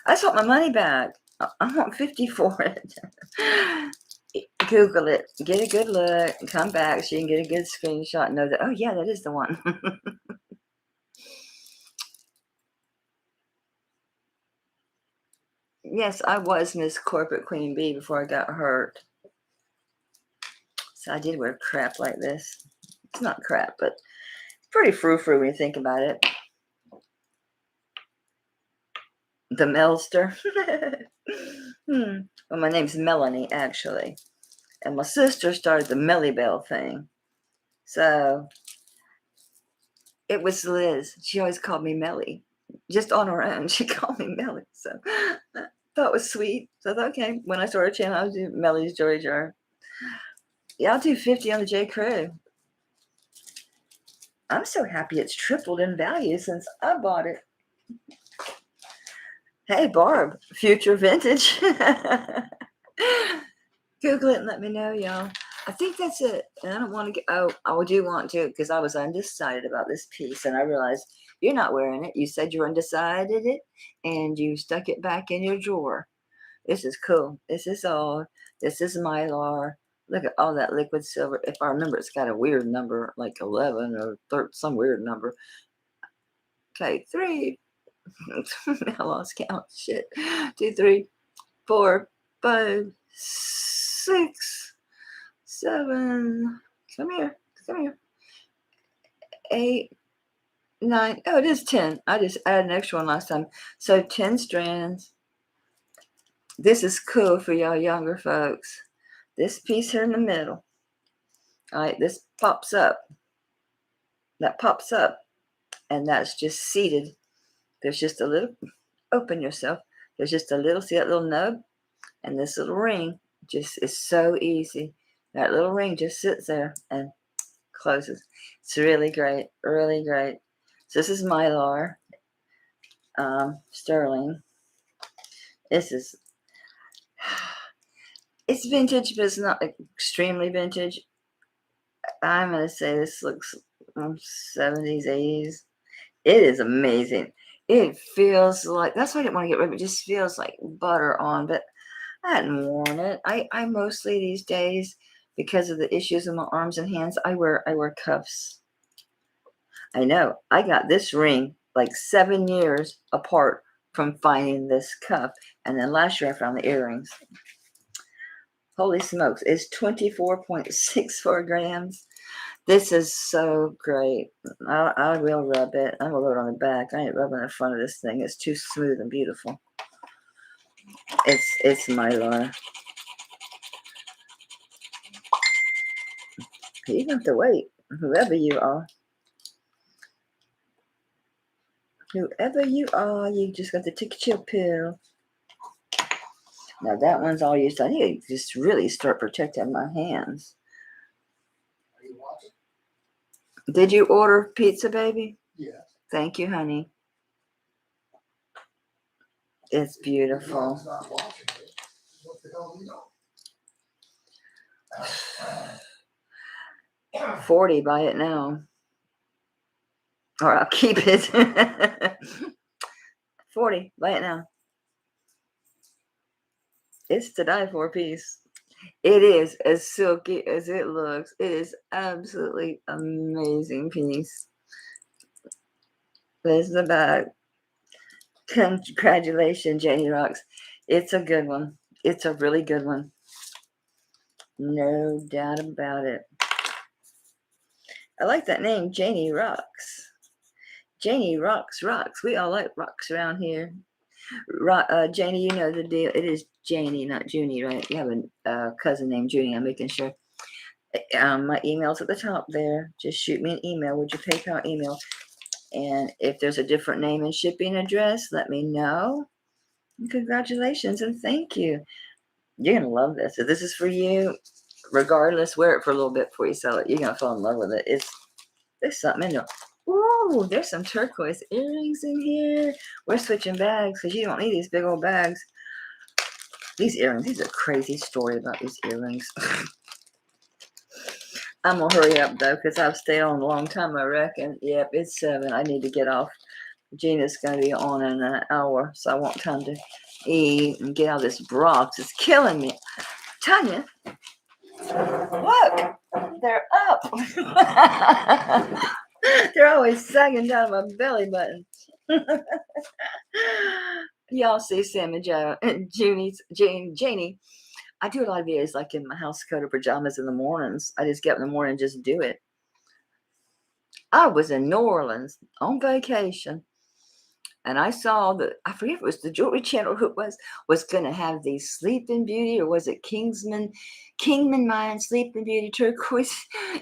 S1: I just want my money back. I want $50 for it. Google it. Get a good look. Come back so you can get a good screenshot and know that, oh, yeah, that is the one. Yes, I was Miss Corporate Queen Bee before I got hurt. So I did wear crap like this. It's not crap, but pretty frou-frou when you think about it. The Melster. Well, my name's Melanie, actually. And my sister started the Melly Bell thing. So it was Liz. She always called me Melly. Just on her own, she called me Melly. So I thought it was sweet. So I thought, okay, when I started a channel, I'll do Melly's Jewelry Jar. Yeah, I'll do 50 on the J. Crew. I'm so happy it's tripled in value since I bought it. Hey, Barb, future vintage. Google it and let me know, y'all. I think that's it. And I don't want to get, I do want to, because I was undecided about this piece. And I realized you're not wearing it. You said you were undecided and you stuck it back in your drawer. This is cool. This is Mylar. Look at all that liquid silver. If I remember, it's got a weird number, like 11 or 13, some weird number. Okay, 3. I lost count. Shit. 2, 3, 4, 5, 6, 7. Come here. 8, 9. Oh, it is 10. I just added an extra one last time. So 10 strands. This is cool for y'all younger folks. This piece here in the middle. All right, this pops up. That pops up. And that's just seated. There's just a little, open yourself. There's just a little, see that little nub? And this little ring just is so easy. That little ring just sits there and closes. It's really great, really great. So this is Mylar, sterling. This is, it's vintage, but it's not extremely vintage. I'm going to say this looks 70s, 80s. It is amazing. It feels like, that's why I didn't want to get rid of it. It just feels like butter on, but I hadn't worn it. I mostly these days, because of the issues in my arms and hands, I wear cuffs. I know. I got this ring like 7 years apart from finding this cuff. And then last year I found the earrings. Holy smokes. It's 24.64 grams. This is so great. I will rub it. I'm going to rub it on the back. I ain't rubbing the front of this thing. It's too smooth and beautiful. It's Mylar. You don't have to wait. Whoever you are. Whoever you are, you just got to take a chill pill. Now that one's all used. I need to just really start protecting my hands.
S2: Are you watching?
S1: Did you order pizza, baby?
S2: Yes.
S1: Thank you, honey. It's beautiful.
S2: It's not watching it. What the hell do you know?
S1: 40, buy it now. Or I'll keep it. 40, buy it now. It's to die for a piece. It is as silky as it looks. It is absolutely amazing piece. There's the back. Congratulations, Janie Rocks. It's a good one. It's a really good one. No doubt about it. I like that name, Janie Rocks. Janie rocks. We all like rocks around here. Janie, you know the deal. It is Janie, not Junie, right? You have a cousin named Junie. I'm making sure. My email's at the top there. Just shoot me an email with your PayPal email. And if there's a different name and shipping address, let me know. And congratulations and thank you. You're going to love this. If this is for you, regardless, wear it for a little bit before you sell it. You're going to fall in love with it. There's something in there. Ooh, there's some turquoise earrings in here. We're switching bags because you don't need these big old bags. These earrings, these are a crazy story about these earrings. I'm going to hurry up, though, because I've stayed on a long time, I reckon. Yep, it's 7. I need to get off. Gina's going to be on in an hour, so I want time to eat and get out of this Brock's. It's killing me. Tanya, look, they're up. They're always sagging down my belly button. Y'all see Sam and Janie. I do a lot of videos like in my house coat or pajamas in the mornings. I just get up in the morning and just do it. I was in New Orleans on vacation. And I saw I forget if it was the Jewelry Channel who was going to have these Sleeping Beauty, or was it Kingman Mine Sleeping Beauty turquoise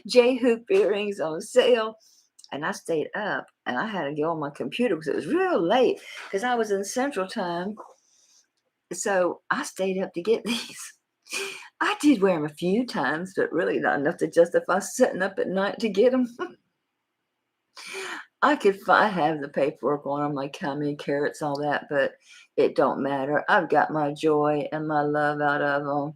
S1: J hoop earrings on sale. And I stayed up and I had to go on my computer because it was real late because I was in Central Time. So I stayed up to get these. I did wear them a few times, but really not enough to justify sitting up at night to get them. I have the paperwork on them, like how many carats, all that, but it don't matter. I've got my joy and my love out of them.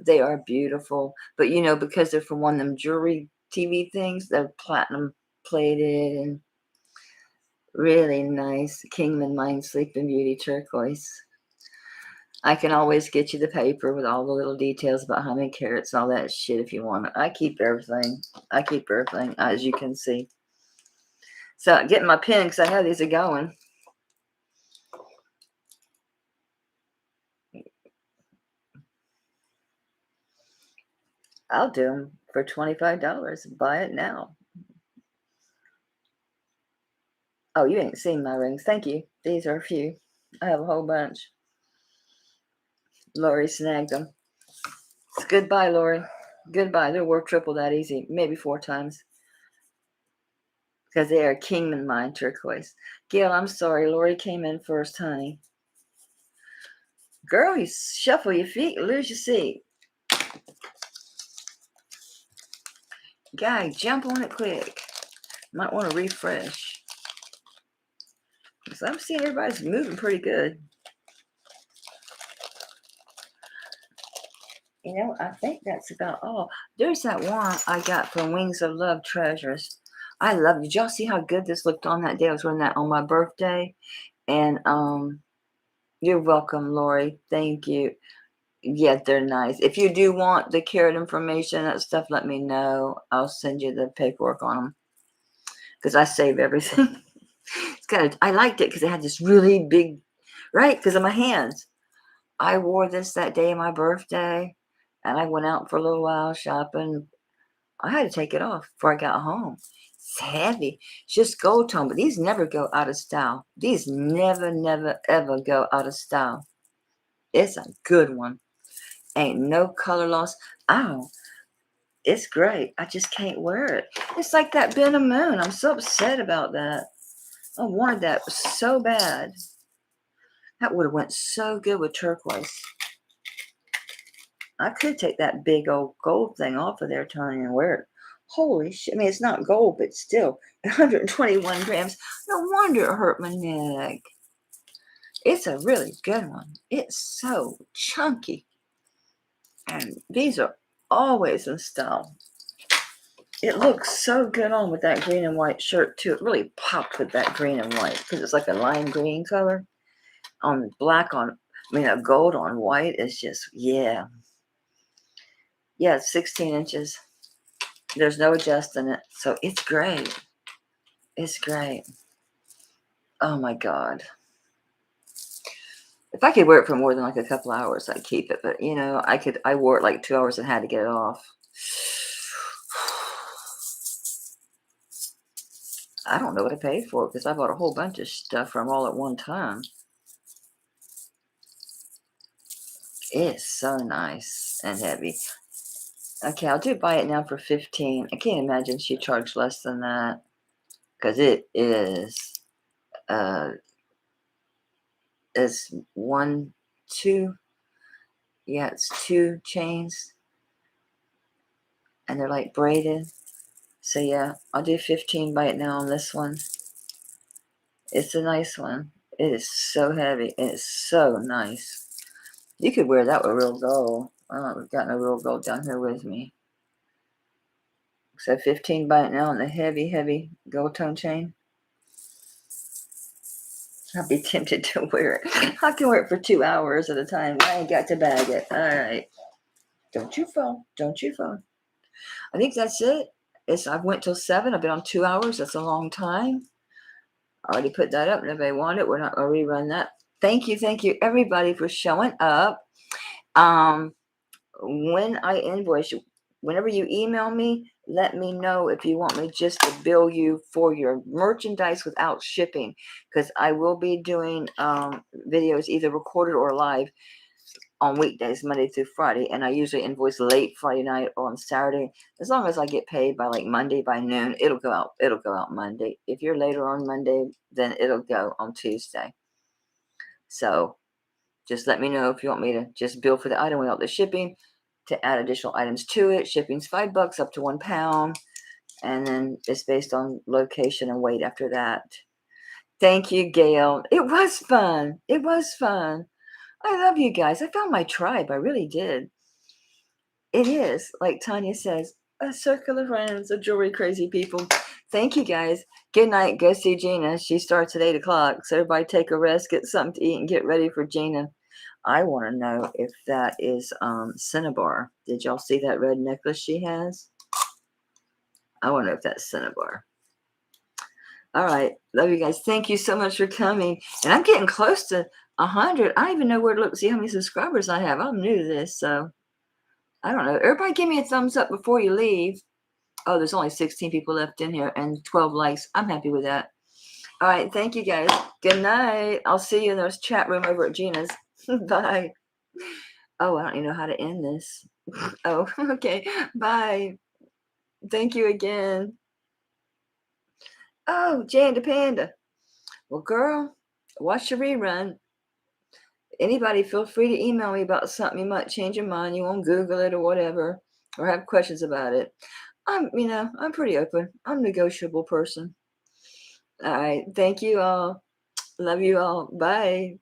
S1: They are beautiful. But, you know, because they're from one of them jewelry TV things, they're platinum plated and really nice. Kingman Mine Sleeping Beauty turquoise. I can always get you the paper with all the little details about how many carats and all that shit if you want it. I keep everything, as you can see. So I'm getting my pen because I know these are going. I'll do them for $25. Buy it now. Oh, you ain't seen my rings. Thank you. These are a few. I have a whole bunch. Lori snagged them. It's goodbye, Lori. Goodbye. They're worth triple that easy. Maybe 4 times. Because they are Kingman Mine turquoise. Gail, I'm sorry. Lori came in first, honey. Girl, you shuffle your feet, lose your seat. Guy, jump on it quick. Might want to refresh. So I'm seeing everybody's moving pretty good. You know, I think that's about all. There's that one I got from Wings of Love Treasures. I love it. Did y'all see how good this looked on that day? I was wearing that on my birthday. And you're welcome, Lori. Thank you. Yeah, they're nice. If you do want the carat information, that stuff, let me know. I'll send you the paperwork on them. Because I save everything. I liked it because it had this really big, right? Because of my hands. I wore this that day of my birthday. And I went out for a little while shopping. I had to take it off before I got home. It's heavy. It's just gold tone, but these never go out of style. These never, ever go out of style. It's a good one. Ain't no color loss. Oh, it's great. I just can't wear it. It's like that Ben of Moon. I'm so upset about that. I wanted that so bad. That would have went so good with turquoise. I could take that big old gold thing off of there, Tony, and wear it. Holy shit. I mean, it's not gold, but still 121 grams. No wonder it hurt my neck. It's a really good one. It's so chunky. And these are always in style. It looks so good on with that green and white shirt, too. It really popped with that green and white because it's like a lime green color. On black on, a gold on white is just, yeah. Yeah, it's 16 inches. There's no adjusting it. So it's great. It's great. Oh, my God. If I could wear it for more than like a couple hours, I'd keep it. But you know, I wore it like 2 hours and had to get it off. I don't know what I paid for it because I bought a whole bunch of stuff from all at one time. It's so nice and heavy. Okay, I'll do buy it now for 15. I can't imagine she charged less than that because it is it's 1, 2, yeah, it's 2 chains and they're like braided. So yeah, I'll do 15 buy it now on this one. It's a nice one. It is so heavy. It's so nice. You could wear that with real gold. I've got no real gold down here with me. So 15 buy it now on the heavy, heavy gold tone chain. I'll be tempted to wear it. I can wear it for 2 hours at a time. I ain't got to bag it. All right. Don't you fall. Don't you fall. I think that's it. I've went till 7. I've been on 2 hours. That's a long time. I already put that up. Nobody wanted it. We're not going to rerun that. Thank you, everybody, for showing up. When I invoice you, whenever you email me, let me know if you want me just to bill you for your merchandise without shipping, because I will be doing videos either recorded or live on weekdays, Monday through Friday, and I usually invoice late Friday night or on Saturday. As long as I get paid by like Monday by noon, it'll go out. It'll go out Monday. If you're later on Monday, then it'll go on Tuesday. So just let me know if you want me to just bill for the item without the shipping, to add additional items to it. Shipping's $5 up to £1, and then it's based on location and weight after that. Thank you, Gail. It was fun. It was fun. I love you guys. I found my tribe. I really did. It is, like Tanya says, a circle of friends, of jewelry crazy people. Thank you, guys. Good night. Go see Gina. She starts at 8 o'clock. So everybody take a rest, get something to eat, and get ready for Gina. I want to know if that is Cinnabar. Did y'all see that red necklace she has? I want to know if that's Cinnabar. All right. Love you guys. Thank you so much for coming. And I'm getting close to 100. I don't even know where to look to see how many subscribers I have. I'm new to this, so I don't know. Everybody give me a thumbs up before you leave. Oh, there's only 16 people left in here and 12 likes. I'm happy with that. All right. Thank you, guys. Good night. I'll see you in the chat room over at Gina's. Bye. Oh, I don't even know how to end this. Oh, okay. Bye. Thank you again. Oh, Janda Panda. Well, girl, watch the rerun. Anybody, feel free to email me about something you might change your mind. You won't Google it or whatever, or have questions about it. I'm pretty open. I'm a negotiable person. All right. Thank you all. Love you all. Bye.